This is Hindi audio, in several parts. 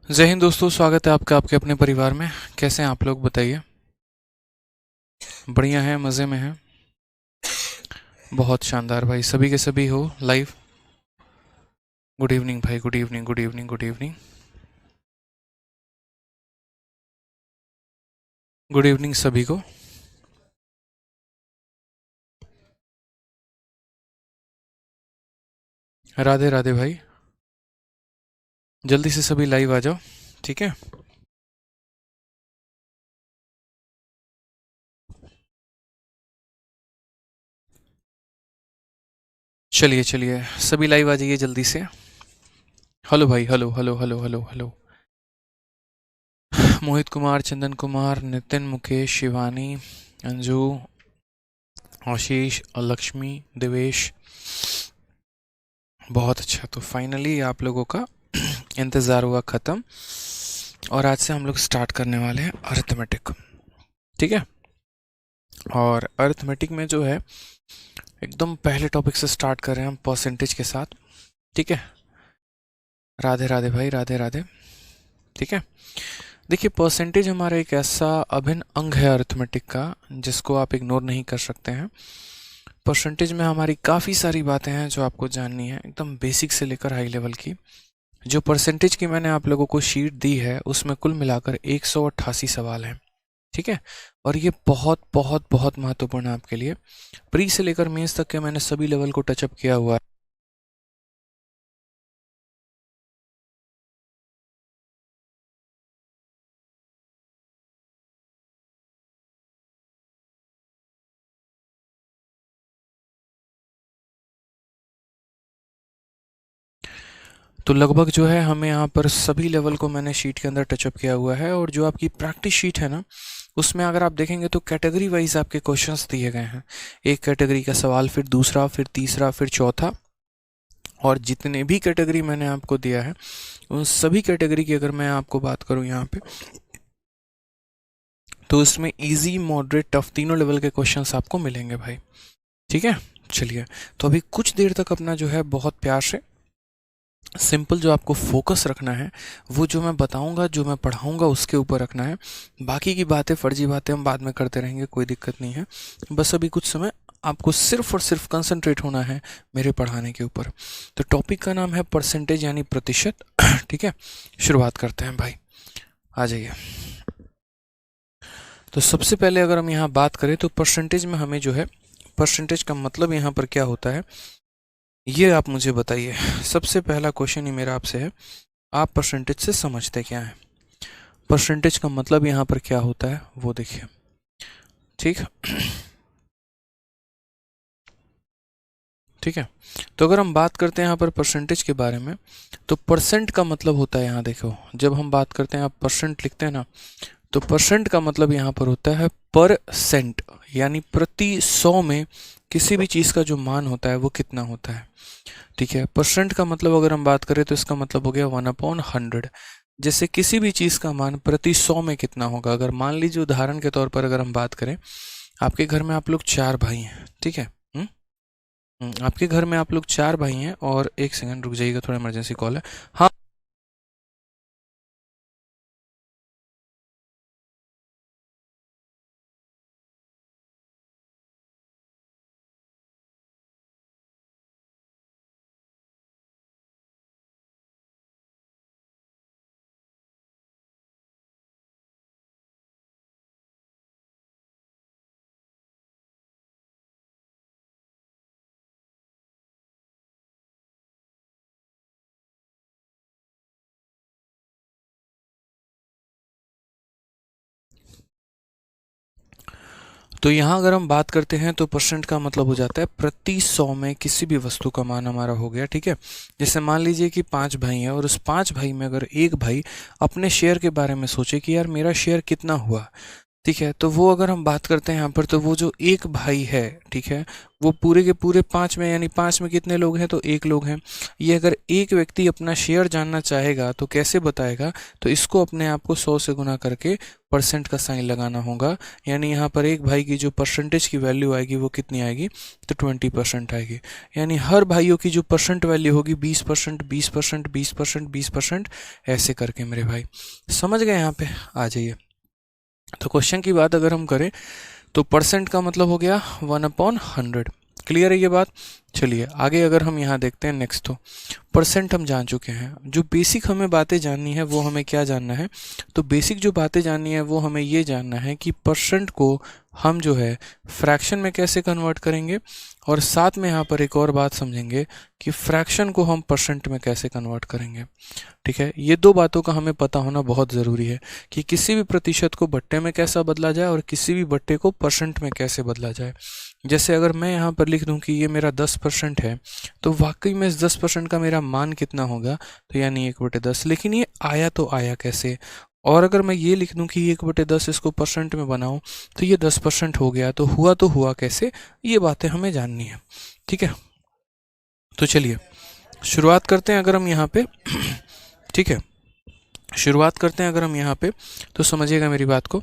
जय हिंद दोस्तों, स्वागत है आपका आपके अपने परिवार में। कैसे हैं आप लोग, बताइए। बढ़िया हैं, मज़े में हैं। बहुत शानदार भाई, सभी के सभी हो लाइव। गुड इवनिंग भाई, good evening, good evening, good evening. Good evening सभी को। राधे राधे भाई। जल्दी से सभी लाइव आ जाओ, ठीक है। चलिए चलिए, सभी लाइव आ जाइए जल्दी से। हेलो भाई, hello hello hello hello hello. Mohit Kumar, Chandan Kumar, Nitin, Mukesh, Shivani, Anju, Ashish, Lakshmi, Devesh. बहुत अच्छा, तो फाइनली आप लोगों का इंतज़ार हुआ ख़त्म। और आज से हम लोग स्टार्ट करने वाले हैं अरिथमेटिक, ठीक है। और अरिथमेटिक में जो है, एकदम पहले टॉपिक से स्टार्ट कर रहे हैं हम परसेंटेज के साथ, ठीक है। राधे राधे भाई, राधे राधे। ठीक है, देखिए परसेंटेज हमारा एक ऐसा अभिन्न अंग है अरिथमेटिक का, जिसको आप इग्नोर नहीं कर सकते हैं। परसेंटेज में हमारी काफ़ी सारी बातें हैं जो आपको जाननी है, एकदम बेसिक से लेकर हाई लेवल की। जो परसेंटेज की मैंने आप लोगों को शीट दी है, उसमें कुल मिलाकर 188 सवाल हैं, ठीक है। और ये बहुत बहुत बहुत महत्वपूर्ण है आपके लिए। प्री से लेकर मेंस तक के मैंने सभी लेवल को टचअप किया हुआ है। तो लगभग जो है हमें यहाँ पर सभी लेवल को मैंने शीट के अंदर टचअप किया हुआ है। और जो आपकी प्रैक्टिस शीट है ना, उसमें अगर आप देखेंगे तो कैटेगरी वाइज आपके क्वेश्चंस दिए गए हैं। एक कैटेगरी का सवाल, फिर दूसरा, फिर तीसरा, फिर चौथा। और जितने भी कैटेगरी मैंने आपको दिया है, उन सभी कैटेगरी की अगर मैं आपको बात करूँ यहाँ पे, तो इसमें इजी, मॉडरेट, टफ तीनों लेवल के क्वेश्चंस आपको मिलेंगे भाई, ठीक है। चलिए, तो अभी कुछ देर तक अपना जो है बहुत प्यार से सिंपल जो आपको फोकस रखना है, वो जो मैं बताऊंगा, जो मैं पढ़ाऊंगा, उसके ऊपर रखना है। बाकी की बातें, फर्जी बातें हम बाद में करते रहेंगे, कोई दिक्कत नहीं है। बस अभी कुछ समय आपको सिर्फ और सिर्फ कंसंट्रेट होना है मेरे पढ़ाने के ऊपर। तो टॉपिक का नाम है परसेंटेज यानी प्रतिशत, ठीक है। शुरुआत करते हैं भाई, आ जाइए। तो सबसे पहले अगर हम यहाँ बात करें तो परसेंटेज में हमें जो है, परसेंटेज का मतलब यहाँ पर क्या होता है, ये आप मुझे बताइए। सबसे पहला क्वेश्चन ही मेरा आपसे है, आप परसेंटेज से समझते क्या हैं? परसेंटेज का मतलब यहाँ पर क्या होता है वो देखिए, ठीक। ठीक है, तो अगर हम बात करते हैं यहाँ पर परसेंटेज के बारे में, तो परसेंट का मतलब होता है, यहाँ देखो, जब हम बात करते हैं, आप परसेंट लिखते हैं ना, तो परसेंट का मतलब यहाँ पर होता है परसेंट, यानी प्रति 100 में किसी भी चीज़ का जो मान होता है वो कितना होता है, ठीक है। परसेंट का मतलब अगर हम बात करें तो इसका मतलब हो गया 1/100। जैसे किसी भी चीज़ का मान प्रति 100 में कितना होगा, अगर मान लीजिए उदाहरण के तौर पर अगर हम बात करें, आपके घर में आप लोग 4 भाई हैं, ठीक है। आपके घर में आप लोग 4 भाई हैं, और एक सेकंड रुक जाइएगा, थोड़ा इमरजेंसी कॉल है। हाँ, तो यहाँ अगर हम बात करते हैं तो परसेंट का मतलब हो जाता है प्रति 100 में किसी भी वस्तु का मान हमारा हो गया, ठीक है। जैसे मान लीजिए कि 5 भाई हैं, और उस 5 भाई में अगर एक भाई अपने शेयर के बारे में सोचे कि यार मेरा शेयर कितना हुआ, ठीक है, तो वो अगर हम बात करते हैं यहाँ पर, तो वो जो एक भाई है, ठीक है, वो पूरे के पूरे 5 में, यानी 5 में कितने लोग हैं, तो एक लोग हैं। ये अगर एक व्यक्ति अपना शेयर जानना चाहेगा तो कैसे बताएगा, तो इसको अपने आप को 100 से गुना करके परसेंट का साइन लगाना होगा। यानी यहाँ पर एक भाई की जो परसेंटेज की वैल्यू आएगी वो कितनी आएगी, तो 20% आएगी। यानी हर भाइयों की जो परसेंट वैल्यू होगी 20%, 20%, 20%, 20%, ऐसे करके मेरे भाई। समझ गए यहाँ पे? आ जाइए। तो क्वेश्चन की बात अगर हम करें तो परसेंट का मतलब हो गया 1/100। क्लियर है ये बात? चलिए आगे अगर हम यहाँ देखते हैं नेक्स्ट, तो परसेंट हम जान चुके हैं। जो बेसिक हमें बातें जाननी है वो हमें क्या जानना है, तो बेसिक जो बातें जाननी है वो हमें ये जानना है कि परसेंट को हम जो है फ्रैक्शन में कैसे कन्वर्ट करेंगे, और साथ में यहाँ पर एक और बात समझेंगे कि फ्रैक्शन को हम परसेंट में कैसे कन्वर्ट करेंगे। ठीक है, ये दो बातों का हमें पता होना बहुत ज़रूरी है कि किसी भी प्रतिशत को बट्टे में कैसा बदला जाए और किसी भी बट्टे को परसेंट में कैसे बदला जाए। जैसे अगर मैं यहाँ पर लिख दूँ कि ये मेरा 10% है, तो वाकई में इस 10% का मेरा मान कितना होगा, तो यानी 1/10। लेकिन ये आया तो आया कैसे? और अगर मैं ये लिख दूँ कि 1/10 इसको परसेंट में बनाऊँ तो ये 10% हो गया, तो हुआ कैसे? ये बातें हमें जाननी है। ठीक है, तो चलिए शुरुआत करते हैं अगर हम यहाँ पे ठीक है, शुरुआत करते हैं अगर हम यहाँ पे, तो समझिएगा मेरी बात को।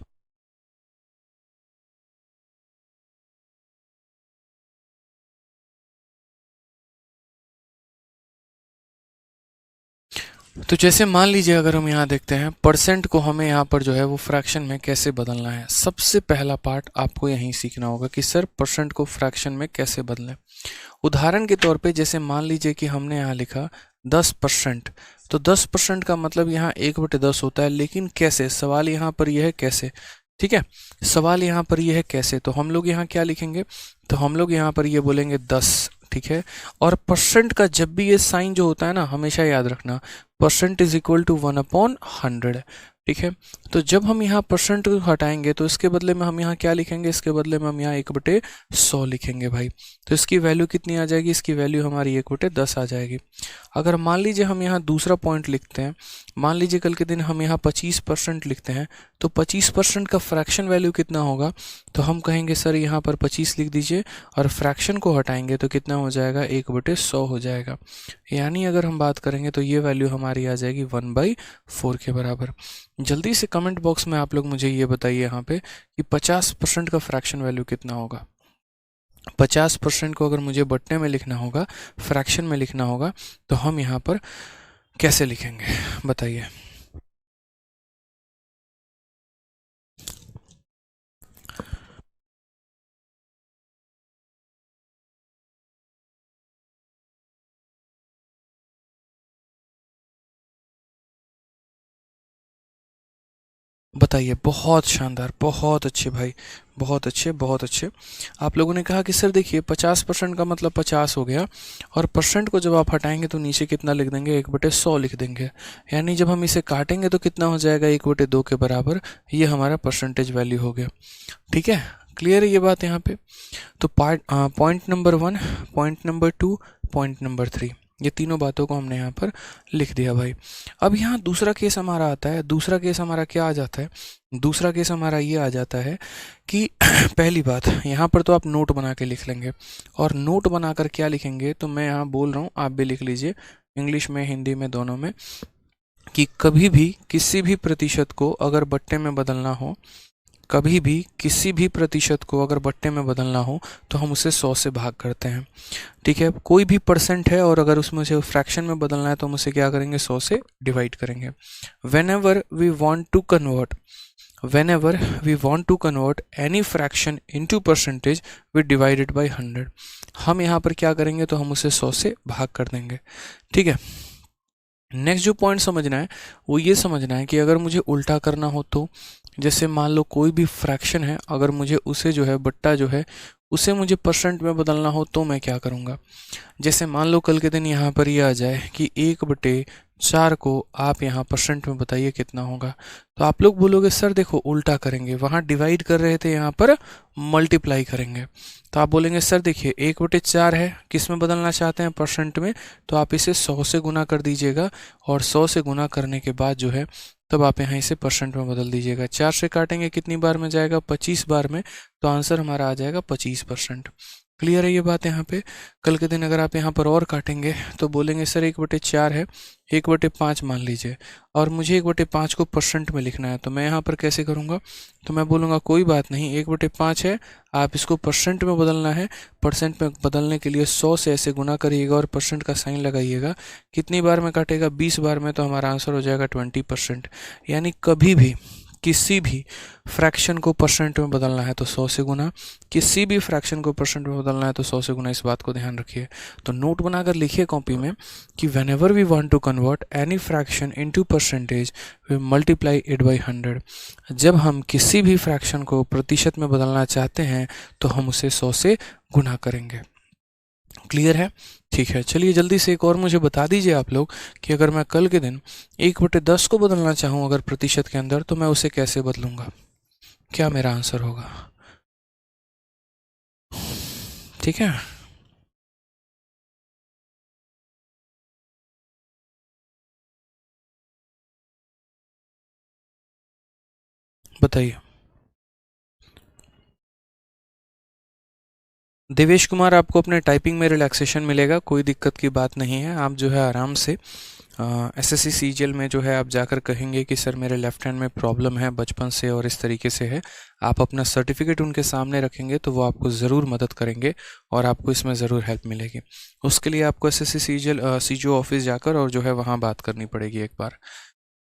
तो जैसे मान लीजिए अगर हम यहाँ देखते हैं परसेंट को हमें यहाँ पर जो है वो फ्रैक्शन में कैसे बदलना है। सबसे पहला पार्ट आपको यहीं सीखना होगा कि सर परसेंट को फ्रैक्शन में कैसे बदलें। उदाहरण के तौर पे जैसे मान लीजिए कि हमने यहाँ लिखा 10%, तो 10% का मतलब यहाँ 1/10 होता है। लेकिन कैसे, सवाल यहाँ पर यह है कैसे। ठीक है, सवाल यहाँ पर यह है कैसे, तो हम लोग यहाँ क्या लिखेंगे, तो हम लोग यहाँ पर ये बोलेंगे 10। ठीक है, और परसेंट का जब भी ये साइन जो होता है ना, हमेशा याद रखना परसेंट इज इक्वल टू 1/100। ठीक है, तो जब हम यहाँ परसेंट को हटाएंगे तो इसके बदले में हम यहाँ क्या लिखेंगे, इसके बदले में हम यहाँ 1/100 लिखेंगे भाई। तो इसकी वैल्यू कितनी आ जाएगी, इसकी वैल्यू हमारी 1/10 आ जाएगी। अगर मान लीजिए हम यहाँ दूसरा पॉइंट लिखते हैं, मान लीजिए कल के दिन हम यहाँ 25% लिखते हैं, तो 25% का फ्रैक्शन वैल्यू कितना होगा, तो हम कहेंगे सर यहाँ पर 25 लिख दीजिए, और फ्रैक्शन को हटाएंगे तो कितना हो जाएगा, 1/100 हो जाएगा। यानी अगर हम बात करेंगे तो ये वैल्यू हमारी आ जाएगी 1/4 के बराबर। जल्दी से कमेंट बॉक्स में आप लोग मुझे ये बताइए यहाँ पे कि 50% का फ्रैक्शन वैल्यू कितना होगा। 50% को अगर मुझे बट्टे में लिखना होगा, फ्रैक्शन में लिखना होगा, तो हम यहाँ पर कैसे लिखेंगे बताइए। बताइए, बहुत शानदार, बहुत अच्छे भाई, बहुत अच्छे, बहुत अच्छे। आप लोगों ने कहा कि सर देखिए 50% का मतलब 50 हो गया, और परसेंट को जब आप हटाएंगे तो नीचे कितना लिख देंगे, 1/100 लिख देंगे। यानी जब हम इसे काटेंगे तो कितना हो जाएगा, 1/2 के बराबर। ये हमारा परसेंटेज वैल्यू हो गया। ठीक है, क्लियर है ये बात यहाँ पे? तो point number 1, point number 2, point number 3, ये तीनों बातों को हमने यहाँ पर लिख दिया भाई। अब यहाँ दूसरा केस हमारा आता है। दूसरा केस हमारा क्या आ जाता है, दूसरा केस हमारा ये आ जाता है कि पहली बात यहाँ पर तो आप नोट बना के लिख लेंगे, और नोट बनाकर क्या लिखेंगे, तो मैं यहाँ बोल रहा हूँ, आप भी लिख लीजिए, इंग्लिश में हिंदी में दोनों में, कि कभी भी किसी भी प्रतिशत को अगर बट्टे में बदलना हो, कभी भी किसी भी प्रतिशत को अगर बट्टे में बदलना हो, तो हम उसे 100 से भाग करते हैं। ठीक है, कोई भी परसेंट है और अगर उसमें से फ्रैक्शन में बदलना है तो हम उसे क्या करेंगे, 100 से डिवाइड करेंगे। whenever we want to convert whenever we want to convert any fraction into percentage, we divide it by 100। हम यहाँ पर क्या करेंगे, तो हम उसे 100 से भाग कर देंगे। ठीक है, नेक्स्ट जो पॉइंट समझना है वो ये समझना है कि अगर मुझे उल्टा करना हो, तो जैसे मान लो कोई भी फ्रैक्शन है, अगर मुझे उसे जो है बट्टा जो है उसे मुझे परसेंट में बदलना हो, तो मैं क्या करूँगा। जैसे मान लो कल के दिन यहाँ पर ये आ जाए कि 1/4 4 को आप यहाँ परसेंट में बताइए कितना होगा। तो आप लोग बोलोगे सर देखो उल्टा करेंगे, वहाँ डिवाइड कर रहे थे, यहाँ पर मल्टीप्लाई करेंगे। तो आप बोलेंगे सर देखिए 1/4 है, किस में बदलना चाहते हैं, परसेंट में, तो आप इसे 100 से गुना कर दीजिएगा और 100 से गुना करने के बाद जो है तब आप यहाँ इसे परसेंट में बदल दीजिएगा। 4 से काटेंगे कितनी बार में जाएगा, 25 बार में, तो आंसर हमारा आ जाएगा 25%। क्लियर है ये बात यहाँ पे। कल के दिन अगर आप यहाँ पर और काटेंगे तो बोलेंगे सर 1/4 है, 1/5 मान लीजिए, और मुझे 1/5 को परसेंट में लिखना है, तो मैं यहाँ पर कैसे करूँगा, तो मैं बोलूँगा कोई बात नहीं, 1/5 है, आप इसको परसेंट में बदलना है, परसेंट में बदलने के लिए 100 से ऐसे गुना करिएगा और परसेंट का साइन लगाइएगा। कितनी बार में काटेगा, 20 बार में, तो हमारा आंसर हो जाएगा 20%। यानी कभी भी किसी भी फ्रैक्शन को परसेंट में बदलना है तो 100 से गुना, किसी भी फ्रैक्शन को परसेंट में बदलना है तो 100 से गुना, इस बात को ध्यान रखिए। तो नोट बनाकर लिखिए कॉपी में कि whenever we want to convert any fraction into percentage we multiply it by 100। जब हम किसी भी फ्रैक्शन को प्रतिशत में बदलना चाहते हैं तो हम उसे 100 से गुना करेंगे। क्लियर है, ठीक है। चलिए जल्दी से एक और मुझे बता दीजिए आप लोग कि अगर मैं कल के दिन 1/10 को बदलना चाहूँ अगर प्रतिशत के अंदर, तो मैं उसे कैसे बदलूंगा, क्या मेरा आंसर होगा। ठीक है, बताइए। देवेश कुमार, आपको अपने टाइपिंग में रिलैक्सेशन मिलेगा, कोई दिक्कत की बात नहीं है। आप जो है आराम से एसएससी सीजीएल में जो है आप जाकर कहेंगे कि सर मेरे लेफ्ट हैंड में प्रॉब्लम है बचपन से और इस तरीके से है, आप अपना सर्टिफिकेट उनके सामने रखेंगे तो वो आपको ज़रूर मदद करेंगे और आपको इसमें ज़रूर हेल्प मिलेगी। उसके लिए आपको एसएससी सीजीएल सीजीओ ऑफिस जाकर और जो है वहाँ बात करनी पड़ेगी एक बार।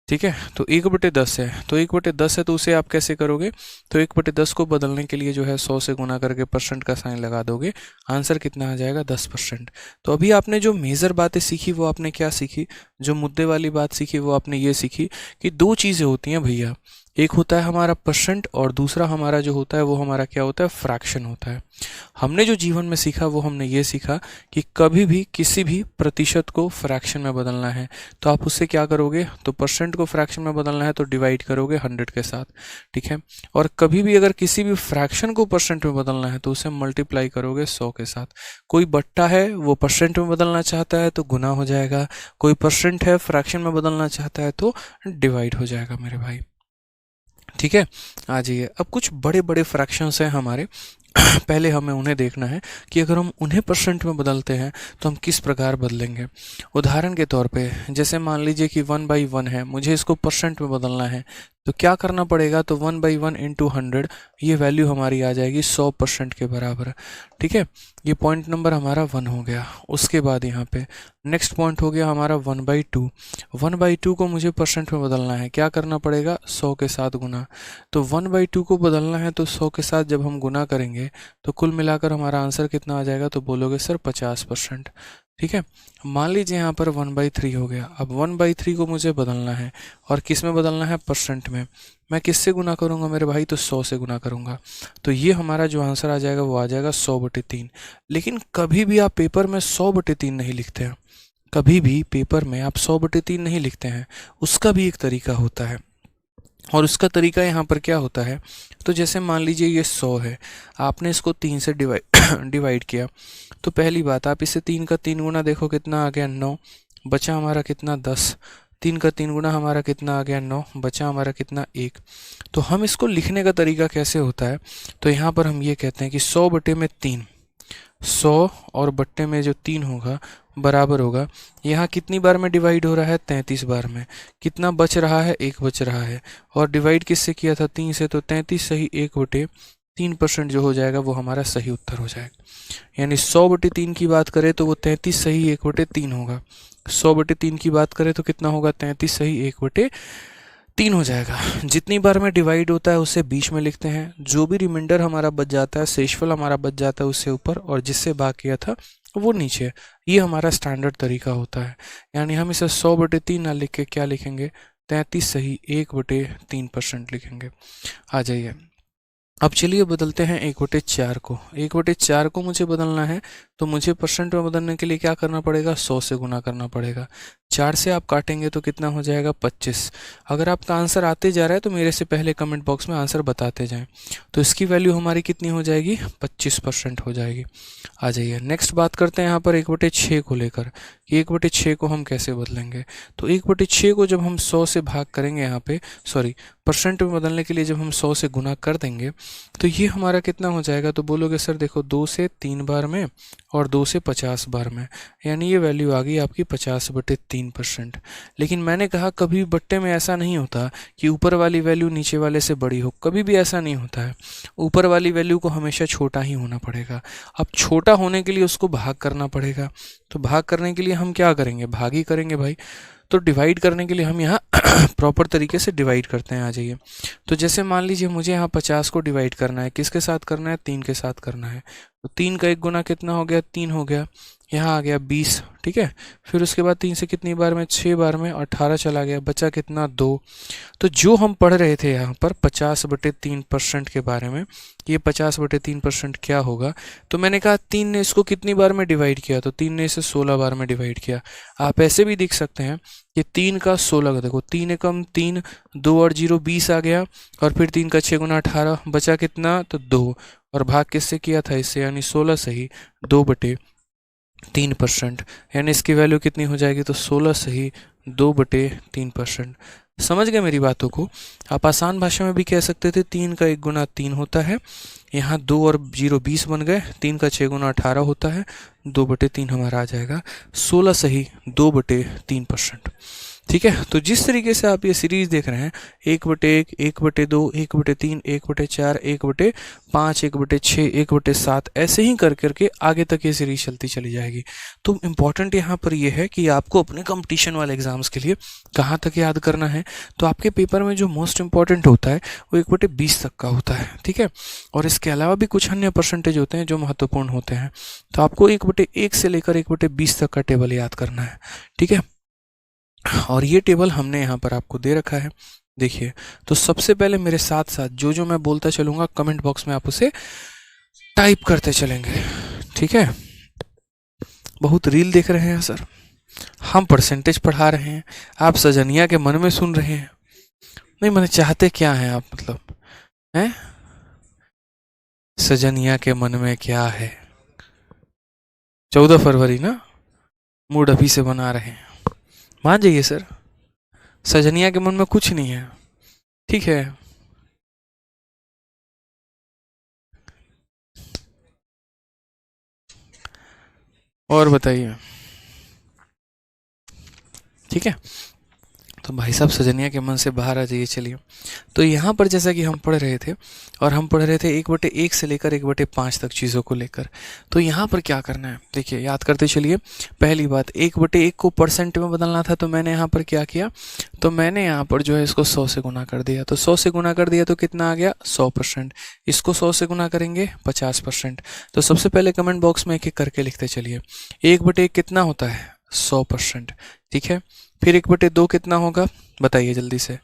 ठीक है, तो 1/10 है, तो 1/10 है तो उसे आप कैसे करोगे, तो 1/10 को बदलने के लिए जो है 100 से गुना करके परसेंट का साइन लगा दोगे, आंसर कितना आ जाएगा, 10%। तो अभी आपने जो मेजर बातें सीखी वो आपने क्या सीखी, जो मुद्दे वाली बात सीखी वो आपने ये सीखी कि दो चीज़ें होती हैं भैया, एक होता है हमारा परसेंट और दूसरा हमारा जो होता है वो हमारा क्या होता है, फ्रैक्शन होता है। हमने जो जीवन में सीखा वो हमने ये सीखा कि कभी भी किसी भी प्रतिशत को फ्रैक्शन में बदलना है तो आप उससे क्या करोगे, तो परसेंट को फ्रैक्शन में बदलना है तो डिवाइड करोगे 100 के साथ। ठीक है, और कभी भी अगर किसी भी फ्रैक्शन को परसेंट में बदलना है तो उसे मल्टीप्लाई करोगे 100 के साथ। कोई बट्टा है वो परसेंट में बदलना चाहता है तो गुना हो जाएगा, कोई परसेंट है फ्रैक्शन में बदलना चाहता है तो डिवाइड हो जाएगा मेरे भाई। ठीक है, आ जाइए। अब कुछ बड़े बड़े फ्रैक्शंस हैं हमारे पहले हमें उन्हें देखना है कि अगर हम उन्हें परसेंट में बदलते हैं तो हम किस प्रकार बदलेंगे। उदाहरण के तौर पे जैसे मान लीजिए कि 1/1 है, मुझे इसको परसेंट में बदलना है तो क्या करना पड़ेगा, तो 1/1 इंटू 100, ये वैल्यू हमारी आ जाएगी 100% के बराबर। ठीक है, ये पॉइंट नंबर हमारा 1 हो गया। उसके बाद यहाँ पे नेक्स्ट पॉइंट हो गया हमारा 1/2। 1/2 को मुझे परसेंट में बदलना है, क्या करना पड़ेगा, 100 के साथ गुना। तो 1/2 को बदलना है तो 100 के साथ जब हम गुना करेंगे तो कुल मिलाकर हमारा आंसर कितना आ जाएगा, तो बोलोगे सर 50%। ठीक है, मान लीजिए यहाँ पर 1/3 हो गया। अब 1/3 को मुझे बदलना है और किस में बदलना है, परसेंट में। मैं किससे गुना करूँगा मेरे भाई, तो 100 से गुना करूँगा। तो ये हमारा जो आंसर आ जाएगा वो आ जाएगा 100/3। लेकिन कभी भी आप पेपर में 100/3 नहीं लिखते हैं, कभी भी पेपर में आप 100/3 नहीं लिखते हैं, उसका भी एक तरीका होता है। और उसका तरीका यहाँ पर क्या होता है, तो जैसे मान लीजिए ये 100 है, आपने इसको 3 से डिवाइड किया, तो पहली बात आप इसे 3 का 3 गुना देखो कितना आ गया, 9, बचा हमारा कितना, 10। 3 का 3 गुना हमारा कितना आ गया, 9, बचा हमारा कितना, 1। तो हम इसको लिखने का तरीका कैसे होता है, तो यहाँ पर हम ये कहते हैं कि 100/3, 100 और बट्टे में जो 3 होगा बराबर होगा, यहाँ कितनी बार में डिवाइड हो रहा है, 33 बार में। कितना बच रहा है, 1 बच रहा है, और डिवाइड किससे किया था, 3 से, तो 33 सही 1/3% जो हो जाएगा वो हमारा सही उत्तर हो जाएगा। यानी 100/3 की बात करें तो वो 33 सही 1/3 होगा। 100/3 की बात करें तो कितना होगा, 33 सही 1/3 हो जाएगा। जितनी बार में डिवाइड होता है उसे बीच में लिखते हैं, जो भी रिमाइंडर हमारा बच जाता है, शेषफल हमारा बच जाता है उससे ऊपर, और जिससे भाग किया था वो नीचे। ये हमारा स्टैंडर्ड तरीका होता है। यानी हम इसे 100/3 ना लिख के क्या लिखेंगे, 33 सही 1/3% लिखेंगे। आ जाइए, अब चलिए बदलते हैं 1/4 को। 1/4 को मुझे बदलना है तो मुझे परसेंट में बदलने के लिए क्या करना पड़ेगा, 100 से गुना करना पड़ेगा। 4 से आप काटेंगे तो कितना हो जाएगा 25। अगर आपका आंसर आते जा रहा है तो मेरे से पहले कमेंट बॉक्स में आंसर बताते जाएं। तो इसकी वैल्यू हमारी कितनी हो जाएगी, 25% हो जाएगी। आ जाइए नेक्स्ट बात करते हैं यहाँ पर 1/6 को लेकर कि 1/6 को हम कैसे बदलेंगे। तो 1/6 को जब हम 100 से भाग करेंगे यहाँ पे, सॉरी परसेंट में बदलने के लिए जब हम 100 से गुना कर देंगे तो ये हमारा कितना हो जाएगा। तो बोलोगे सर देखो 2 से 3 बार में और 2 से 50 बार में, यानी ये वैल्यू आ गई आपकी 50/3%। लेकिन मैंने कहा कभी बट्टे में ऐसा नहीं होता कि ऊपर वाली वैल्यू नीचे वाले से बड़ी हो, कभी भी ऐसा नहीं होता है। ऊपर वाली वैल्यू को हमेशा छोटा ही होना पड़ेगा। अब छोटा होने के लिए उसको भाग करना पड़ेगा। तो भाग करने के लिए हम क्या करेंगे, भाग ही करेंगे भाई। तो डिवाइड करने के लिए हम यहाँ प्रॉपर तरीके से डिवाइड करते हैं। आ जाइए, तो जैसे मान लीजिए मुझे यहाँ 50 को डिवाइड करना है, किसके साथ करना है, 3 के साथ करना है। तो 3 का 1 गुना कितना हो गया, 3 हो गया। यहाँ आ गया 20, ठीक है। फिर उसके बाद 3 से कितनी बार में, 6 बार में, 18 चला गया, बचा कितना, 2। तो जो हम पढ़ रहे थे यहाँ पर 50/3% के बारे में, ये 50/3% क्या होगा। तो मैंने कहा 3 ने इसको कितनी बार में डिवाइड किया, तो 3 ने इसे 16 बार में डिवाइड किया। आप ऐसे भी देख सकते हैं कि 3 का 16 का देखो, 3 एकम 3, 2 और 0 20 आ गया, और फिर 3 का 6 गुना 18, बचा कितना, तो 2। और भाग किससे किया था, इससे, यानी 16 से ही 2/3%, यानी इसकी वैल्यू कितनी हो जाएगी, तो 16 से ही 2/3%। समझ गए मेरी बातों को। आप आसान भाषा में भी कह सकते थे 3 का 1 गुना 3 होता है, यहाँ 2 और 0 20 बन गए, 3 का 6 गुना 18 होता है, 2/3 हमारा आ जाएगा, 16 से ही 2/3%। ठीक है। तो जिस तरीके से आप ये सीरीज देख रहे हैं 1/1, 1/2, 1/3, 1/4, 1/5, 1/6, 1/7, ऐसे ही कर करके आगे तक ये सीरीज चलती चली जाएगी। तो इम्पॉर्टेंट यहाँ पर ये है कि आपको अपने कंपटीशन वाले एग्जाम्स के लिए कहाँ तक याद करना है। तो आपके पेपर में जो मोस्ट इंपॉर्टेंट होता है वो 1/20 तक का होता है, ठीक है। और इसके अलावा भी कुछ अन्य परसेंटेज होते हैं जो महत्वपूर्ण होते हैं। तो आपको 1/1 से लेकर 1/20 तक का टेबल याद करना है, ठीक है। और ये टेबल हमने यहाँ पर आपको दे रखा है, देखिए। तो सबसे पहले मेरे साथ साथ जो जो मैं बोलता चलूँगा कमेंट बॉक्स में आप उसे टाइप करते चलेंगे, ठीक है। बहुत रील देख रहे हैं सर, हम परसेंटेज पढ़ा रहे हैं, आप सजनिया के मन में सुन रहे हैं। नहीं मैंने चाहते क्या हैं आप, मतलब हैं सजनिया के मन में क्या है। 14 फरवरी ना, मूड अभी से बना रहे हैं, मान जाइए सर, सजनिया के मन में कुछ नहीं है, ठीक है। और बताइए, ठीक है। तो भाई साहब सजनिया के मन से बाहर आ जाइए। चलिए, तो यहाँ पर जैसा कि हम पढ़ रहे थे, और हम पढ़ रहे थे 1/1 से लेकर 1/5 तक चीज़ों को लेकर। तो यहाँ पर क्या करना है, देखिए याद करते चलिए। पहली बात, 1/1 को परसेंट में बदलना था, तो मैंने यहाँ पर क्या किया, तो मैंने यहाँ पर जो है इसको 100 से गुना कर दिया। तो 100 से गुना कर दिया तो कितना आ गया, 100%। इसको 100 से गुना करेंगे 50%। तो सबसे पहले कमेंट बॉक्स में एक एक करके लिखते चलिए। 1/1 कितना होता है, 100%, ठीक है। फिर 1/2 कितना होगा, बताइए जल्दी से।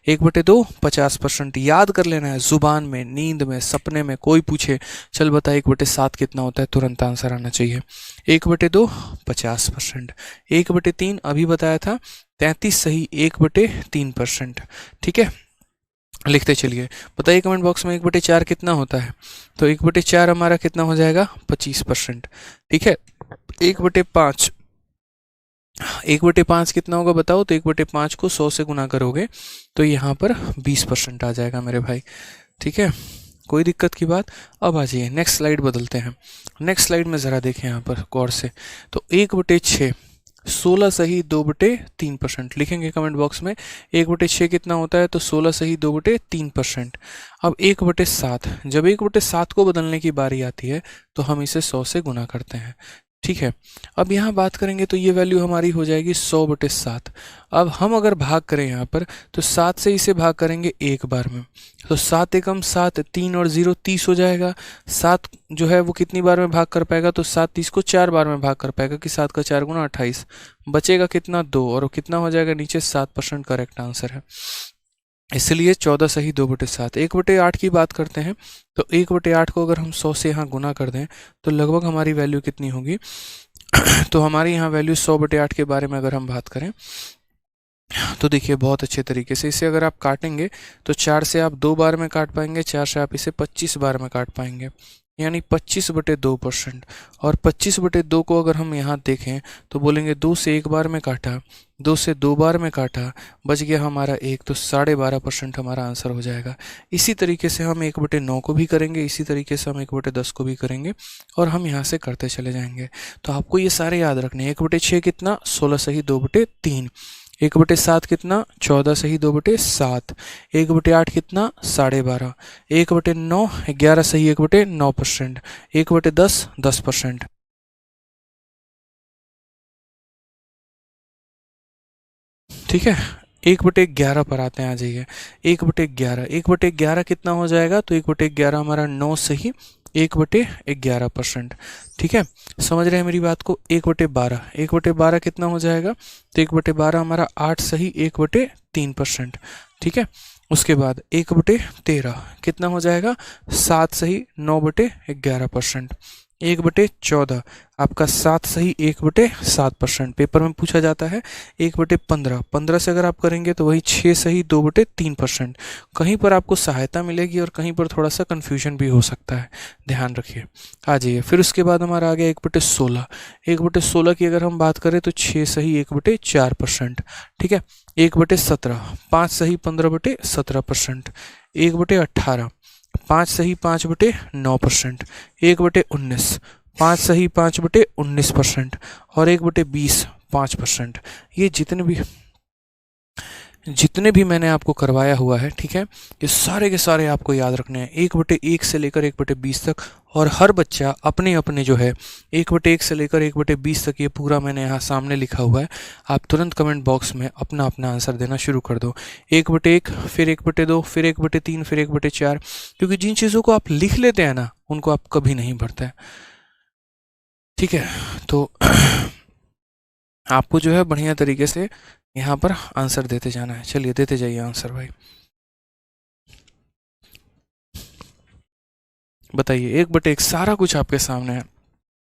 1/2 50%, याद कर लेना है, जुबान में, नींद में, सपने में कोई पूछे, चल बता 1/7 कितना होता है, तुरंत आंसर आना चाहिए। 1/2 50%। 1/3 अभी बताया था 33 सही 1/3%, ठीक है। लिखते चलिए, बताइए कमेंट बॉक्स में 1/4 कितना होता है। तो 1/4 हमारा कितना हो जाएगा, 25%, ठीक है। 1/5, 1/5 कितना होगा बताओ। तो 1/5 को 100 से गुना करोगे तो यहाँ पर 20% आ जाएगा मेरे भाई, ठीक है। कोई दिक्कत की बात। अब आ जाइए नेक्स्ट स्लाइड बदलते हैं। नेक्स्ट स्लाइड में ज़रा देखें यहाँ पर गौर से। तो 1/6, 16 सही 2/3% लिखेंगे कमेंट बॉक्स में। 1/6 कितना होता है, तो 16 सही 2/3%। अब 1/7, जब 1/7 को बदलने की बारी आती है तो हम इसे 100 से गुना करते हैं, ठीक है। अब यहाँ बात करेंगे तो ये वैल्यू हमारी हो जाएगी 100/7। अब हम अगर भाग करें यहाँ पर तो 7 से इसे भाग करेंगे एक बार में। तो 7 एकम 7, 3 और 0 30 हो जाएगा। 7 जो है वो कितनी बार में भाग कर पाएगा, तो 7 30 को 4 बार में भाग कर पाएगा कि 7 का 4 गुना 28। बचेगा कितना, 2, और कितना हो जाएगा नीचे 7% करेक्ट आंसर है, इसलिए 14 सही 2/7। 1/8 की बात करते हैं तो 1/8 को अगर हम 100 से यहाँ गुना कर दें तो लगभग हमारी वैल्यू कितनी होगी, तो हमारी यहाँ वैल्यू 100/8 के बारे में अगर हम बात करें तो देखिए बहुत अच्छे तरीके से इसे अगर आप काटेंगे तो 4 से आप 2 बार में काट पाएंगे, 4 से आप इसे 25 बार में काट पाएंगे, यानी 25/2%। और 25/2 को अगर हम यहाँ देखें तो बोलेंगे 2 से 1 बार में काटा, 2 से 2 बार में काटा, बच गया हमारा 1, तो 12.5% हमारा आंसर हो जाएगा। इसी तरीके से हम 1/9 को भी करेंगे, इसी तरीके से हम 1/10 को भी करेंगे और हम यहाँ से करते चले जाएंगे। तो आपको ये सारे याद रखने हैं। 1/6 कितना, 16 सही 2/3। 1/7 कितना, 14 सही 2/7। 1/8 कितना, 12.5। 1/9 11 सही 1/9%। 1/10 10%। ठीक है, 1/11 पर आते हैं, आ जाइए। 1/11, 1/11 कितना हो जाएगा, तो 1/11 हमारा 9 सही 1/11%। ठीक है, समझ रहे हैं मेरी बात को। 1/12, 1/12 कितना हो जाएगा, तो 1/12 हमारा 8 सही 1/3%। ठीक है, उसके बाद 1/13 कितना हो जाएगा, 7 सही 9/11%। 1/14 आपका 7 सही 1/7%। पेपर में पूछा जाता है। 1/15, 15 से अगर आप करेंगे तो वही 6 सही 2/3%। कहीं पर आपको सहायता मिलेगी और कहीं पर थोड़ा सा कन्फ्यूजन भी हो सकता है, ध्यान रखिए। आ जाइए, फिर उसके बाद हमारा आ गया 1/16। 1/16 की अगर हम बात करें तो 6 सही 1/4%। ठीक है, 1/17 5 सही 15/17%। 1/18 5 सही 5/9%। 1/19 5 सही 5/19%। और 1/20 5%। ये जितने भी मैंने आपको करवाया हुआ है, ठीक है, ये सारे के सारे आपको याद रखने हैं, 1/1 से लेकर 1/20 तक। और हर बच्चा अपने अपने जो है 1/1 से लेकर 1/20 तक, ये पूरा मैंने यहाँ सामने लिखा हुआ है। आप तुरंत कमेंट बॉक्स में अपना अपना आंसर देना शुरू कर दो। 1/1, फिर 1/2, फिर 1/3, फिर 1/4, क्योंकि जिन चीज़ों को आप लिख लेते हैं ना, उनको आप कभी नहीं भरते। ठीक है, तो आपको जो है बढ़िया तरीके से यहाँ पर आंसर देते जाना है। चलिए देते जाइए आंसर भाई, बताइए। 1/1 सारा कुछ आपके सामने है।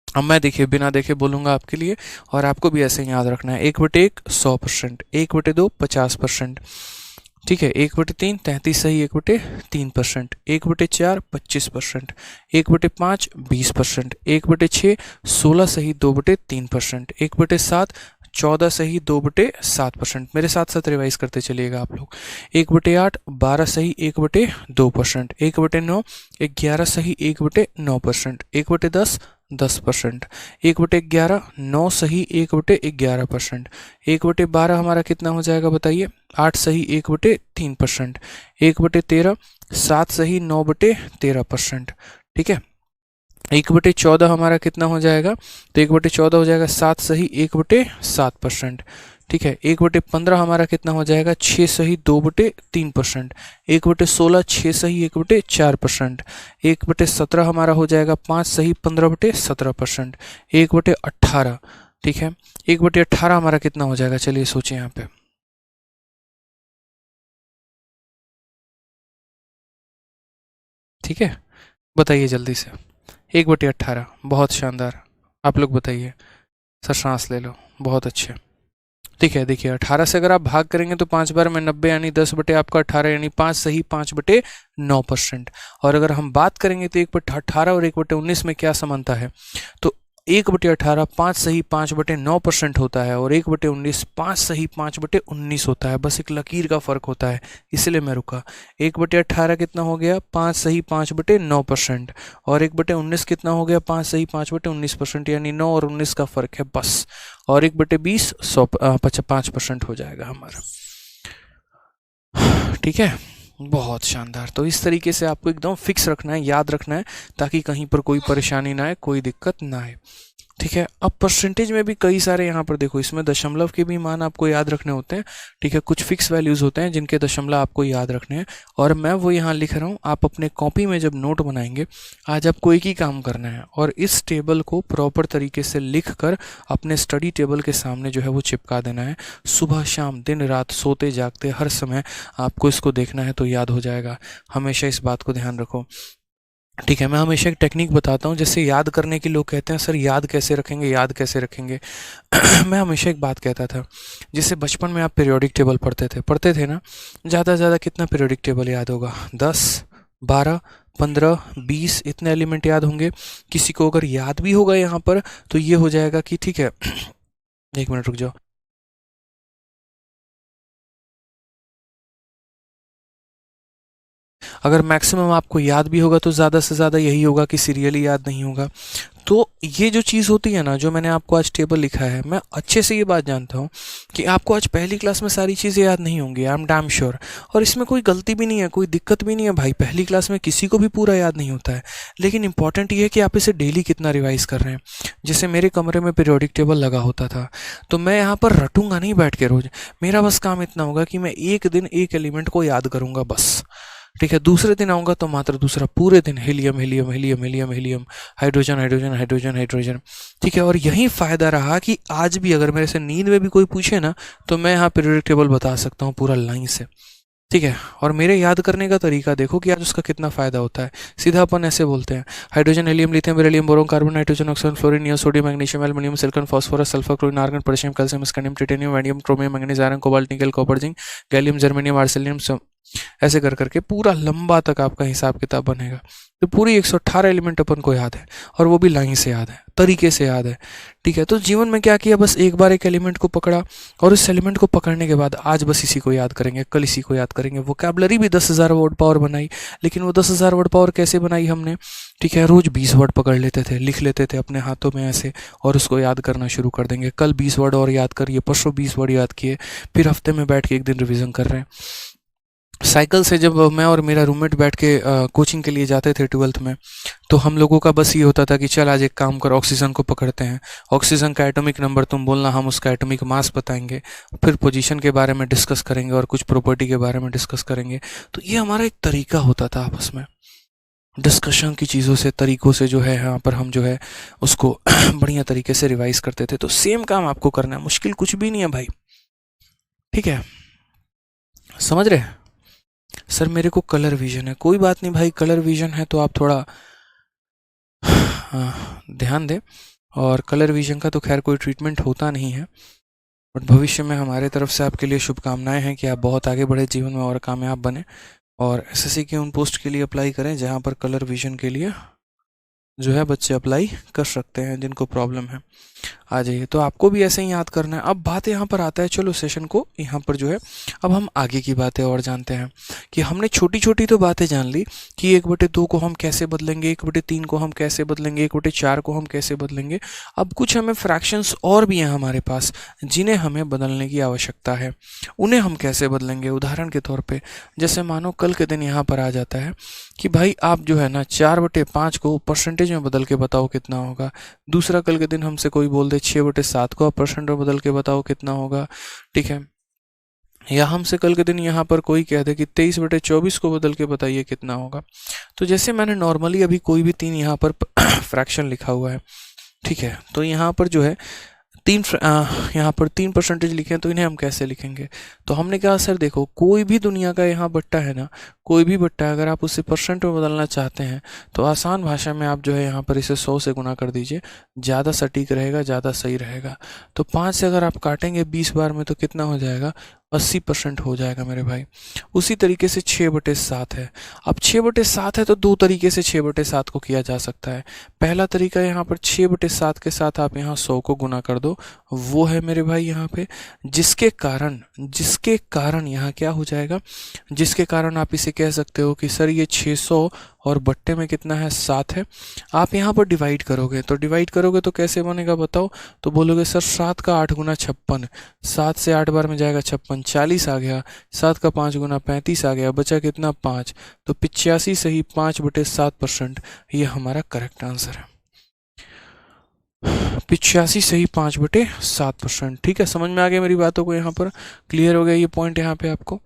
अब मैं देखिए बिना देखे बोलूँगा आपके लिए, और आपको भी ऐसे ही याद रखना है। 1/1 100%। 1/2 50%। ठीक है, 1/3 33 सही 1/3%। 1/4 25%। 1/5 20%। 1/6 16 सही 2/3%। 1/7 14 सही 2/7%। मेरे साथ साथ रिवाइज करते चलिएगा आप लोग। 1/8 12 सही 1/2%। 1/9 11 सही 1/9%। 1/10 10%। 1/11 9 सही 1/11%। 1/12 हमारा कितना हो जाएगा बताइए, 8 सही 1/3%। 1/13 7 सही 9/13%। ठीक है, 1/14 हमारा कितना हो जाएगा, तो 1/14 हो जाएगा 7 सही 1/7%। ठीक है, 1/15 हमारा कितना हो जाएगा, 6 सही 2/3%। 1/16 6 सही 1/4%। 1/17 हमारा हो जाएगा 5 सही 15/17%। 1/18, ठीक है, 1/18 हमारा कितना हो जाएगा, चलिए सोचें यहाँ पे। ठीक है, बताइए जल्दी से। 1/18, बहुत शानदार। आप लोग बताइए, सर सांस ले लो, बहुत अच्छे। ठीक है, देखिए 18 से अगर आप भाग करेंगे तो 5 बार में 90, यानी 10 बटे आपका 18, यानी 5 सही 5/9%। और अगर हम बात करेंगे तो 1/18 और 1/19 में क्या समानता है, तो 1/18 5 सही 5/9% होता है, और 1/19 5 सही 5/19 होता है। बस एक लकीर का फर्क होता है, इसलिए मैं रुका। 1/18 कितना हो गया, 5 सही 5/9%। और 1/19 कितना हो गया, 5 सही 5/19%, यानी 9 और 19 का फर्क है बस। और 1/20 5% हो जाएगा हमारा। ठीक है, बहुत शानदार। तो इस तरीके से आपको एकदम फिक्स रखना है, याद रखना है, ताकि कहीं पर कोई परेशानी ना आए, कोई दिक्कत ना आए। ठीक है, अब परसेंटेज में भी कई सारे यहाँ पर देखो, इसमें दशमलव के भी मान आपको याद रखने होते हैं। ठीक है, कुछ फिक्स वैल्यूज होते हैं जिनके दशमलव आपको याद रखने हैं, और मैं वो यहाँ लिख रहा हूँ। आप अपने कॉपी में जब नोट बनाएंगे, आज आपको एक ही काम करना है, और इस टेबल को प्रॉपर तरीके से लिख कर अपने स्टडी टेबल के सामने जो है वो चिपका देना है। सुबह शाम दिन रात सोते जागते हर समय आपको इसको देखना है, तो याद हो जाएगा। हमेशा इस बात को ध्यान रखो। ठीक है, मैं हमेशा एक टेक्निक बताता हूँ, जैसे याद करने की लोग कहते हैं सर याद कैसे रखेंगे, याद कैसे रखेंगे। मैं हमेशा एक बात कहता था, जैसे बचपन में आप पीरियोडिक टेबल पढ़ते थे ना, ज़्यादा से ज़्यादा कितना पीरियोडिक टेबल याद होगा? 10, 12, 15, 20 इतने एलिमेंट याद होंगे। किसी को अगर याद भी होगा यहाँ पर तो ये हो जाएगा कि ठीक है, 1 मिनट रुक जाओ। अगर मैक्सिमम आपको याद भी होगा तो ज़्यादा से ज़्यादा यही होगा कि सीरियली याद नहीं होगा। तो ये जो चीज़ होती है ना, जो मैंने आपको आज टेबल लिखा है, मैं अच्छे से ये बात जानता हूँ कि आपको आज पहली क्लास में सारी चीज़ें याद नहीं होंगी, आई एम डैम श्योर। और इसमें कोई गलती भी नहीं है, कोई दिक्कत भी नहीं है भाई, पहली क्लास में किसी को भी पूरा याद नहीं होता है। लेकिन इंपॉर्टेंट ये है कि आप इसे डेली कितना रिवाइज कर रहे हैं। जैसे मेरे कमरे में पीरियोडिक टेबल लगा होता था, तो मैं यहाँ पर रटूंगा नहीं बैठ के रोज। मेरा बस काम इतना होगा कि मैं एक दिन एक एलिमेंट को याद करूंगा बस। ठीक है, दूसरे दिन आऊंगा तो मात्र दूसरा, पूरे दिन helium helium helium helium helium, hydrogen hydrogen hydrogen hydrogen. ठीक है, और यही फायदा रहा कि आज भी अगर मेरे से नींद में भी कोई पूछे ना, तो मैं यहाँ पीरियोडिक टेबल बता सकता हूँ पूरा लाइन से। ठीक है, और मेरे याद करने का तरीका देखो कि आज उसका कितना फायदा होता है। सीधा अपन ऐसे बोलते हैं, hydrogen helium lithium beryllium boron carbon nitrogen oxygen fluorine neon sodium magnesium aluminium silicon phosphorus sulphur chlorine argon potassium calcium scandium titanium vanadium chromium manganese iron cobalt nickel copper zinc gallium germanium arsenic, ऐसे कर करके पूरा लंबा तक आपका हिसाब किताब बनेगा। तो पूरी 118 एलिमेंट अपन को याद है, और वो भी लाइन से याद है, तरीके से याद है। ठीक है, तो जीवन में क्या किया, बस एक बार एक एलिमेंट को पकड़ा, और इस एलिमेंट को पकड़ने के बाद आज बस इसी को याद करेंगे, कल इसी को याद करेंगे। वोकैबलरी भी 10,000 वर्ड पावर बनाई, लेकिन वो 10,000 वर्ड पावर कैसे बनाई हमने? ठीक है, रोज 20 वर्ड पकड़ लेते थे, लिख लेते थे अपने हाथों में ऐसे, और उसको याद करना शुरू कर देंगे। कल 20 वर्ड और याद करिए, परसों 20 वर्ड याद किए, फिर हफ्ते में बैठ के एक दिन रिवीजन कर रहे हैं। साइकिल से जब मैं और मेरा रूममेट बैठ के कोचिंग के लिए जाते थे 12th में, तो हम लोगों का बस ये होता था कि चल आज एक काम कर, ऑक्सीजन को पकड़ते हैं, ऑक्सीजन का एटॉमिक नंबर तुम बोलना, हम उसका एटॉमिक मास बताएंगे, फिर पोजीशन के बारे में डिस्कस करेंगे और कुछ प्रॉपर्टी के बारे में डिस्कस करेंगे। तो ये हमारा एक तरीका होता था आपस में डिस्कशन की चीज़ों से, तरीकों से जो है यहाँ पर हम जो है उसको बढ़िया तरीके से रिवाइज करते थे। तो सेम काम आपको करना है, मुश्किल कुछ भी नहीं है भाई। ठीक है, समझ रहे हैं? सर मेरे को कलर विजन है, कोई बात नहीं भाई, कलर विजन है तो आप थोड़ा ध्यान दें। और कलर विजन का तो खैर कोई ट्रीटमेंट होता नहीं है, बट भविष्य में हमारे तरफ से आपके लिए शुभकामनाएं हैं कि आप बहुत आगे बढ़े जीवन में और कामयाब बने, और एसएससी के उन पोस्ट के लिए अप्लाई करें जहां पर कलर विजन के लिए जो है बच्चे अप्लाई कर सकते हैं जिनको प्रॉब्लम है। आ जाइए, तो आपको भी ऐसे ही याद करना है। अब बात यहाँ पर आता है, चलो सेशन को यहाँ पर जो है अब हम आगे की बातें और जानते हैं कि हमने छोटी छोटी तो बातें जान ली कि 1/2 को हम कैसे बदलेंगे, 1/3 को हम कैसे बदलेंगे, 1/4 को हम कैसे बदलेंगे। अब कुछ हमें फ्रैक्शंस और भी हैं हमारे पास जिन्हें हमें बदलने की आवश्यकता है। उन्हें हम कैसे बदलेंगे? उदाहरण के तौर पर, जैसे मानो कल के दिन यहाँ पर आ जाता है कि भाई आप जो है ना 4/5 को परसेंटेज में बदल के बताओ कितना होगा। दूसरा, कल के दिन हमसे कोई बोल दे 6/7 को आप परसेंट में बदल के बताओ कितना होगा। ठीक है, या हमसे कल के दिन यहाँ पर कोई कह दे कि 23/24 को बदल के बताइए कितना होगा। तो जैसे मैंने नॉर्मली अभी कोई भी 3 यहाँ पर फ्रैक्शन लिखा हुआ है, ठीक है, तो यहाँ पर जो है यहाँ पर 3 परसेंटेज लिखे हैं, तो इन्हें हम कैसे लिखेंगे? तो हमने कहा सर देखो, कोई भी दुनिया का यहाँ बट्टा है ना, कोई भी बट्टा है, अगर आप उसे परसेंट में बदलना चाहते हैं तो आसान भाषा में आप जो है यहाँ पर इसे 100 से गुना कर दीजिए, ज़्यादा सटीक रहेगा, ज़्यादा सही रहेगा। तो 5 से अगर आप काटेंगे 20 बार में तो कितना हो जाएगा? 80% हो जाएगा मेरे भाई। उसी तरीके से 6/7 है। अब 6/7 है तो 2 तरीके से 6/7 को किया जा सकता है। पहला तरीका, यहाँ पर 6/7 के साथ आप यहाँ 100 को गुना कर दो, वो है मेरे भाई यहाँ पे, जिसके कारण यहाँ क्या हो जाएगा, जिसके कारण आप इसे कह सकते हो कि सर ये 600 और बट्टे में कितना है? 7 है। आप यहाँ पर डिवाइड करोगे, तो तो कैसे बनेगा बताओ? तो बोलोगे सर 7 का 8 गुना 56, 7 से 8 बार में जाएगा 56, 40 आ गया। 7 का 5 गुना 35 आ गया, बचा कितना? 5। तो 85 सही 5/7%, ये हमारा करेक्ट आंसर है। 85 सही 5/7%। ठीक है, समझ में आ गया मेरी बातों को? यहाँ पर क्लियर हो गया ये पॉइंट यहाँ पे आपको?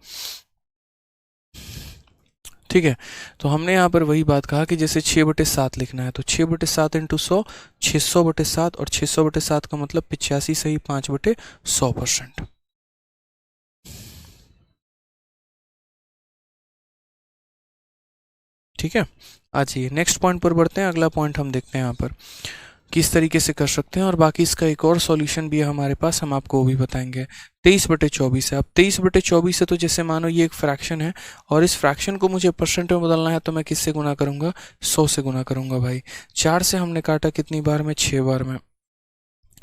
ठीक है, तो हमने यहाँ पर वही बात कहा कि जैसे 6/7 लिखना है तो 6/7 इंटू 100, 600/7, और 600/7 का मतलब 85 सही 5/100%। ठीक है, आ जाइए नेक्स्ट पॉइंट पर बढ़ते हैं। अगला पॉइंट हम देखते हैं यहाँ पर किस तरीके से कर सकते हैं, और बाकी इसका एक और सॉल्यूशन भी है हमारे पास, हम आपको वो भी बताएंगे। 23/24 है। अब 23/24 है तो जैसे मानो ये एक फ्रैक्शन है और इस फ्रैक्शन को मुझे परसेंट में बदलना है, तो मैं किससे गुना करूंगा? 100 से गुना करूंगा भाई। 4 से हमने काटा कितनी बार में? 6 बार में।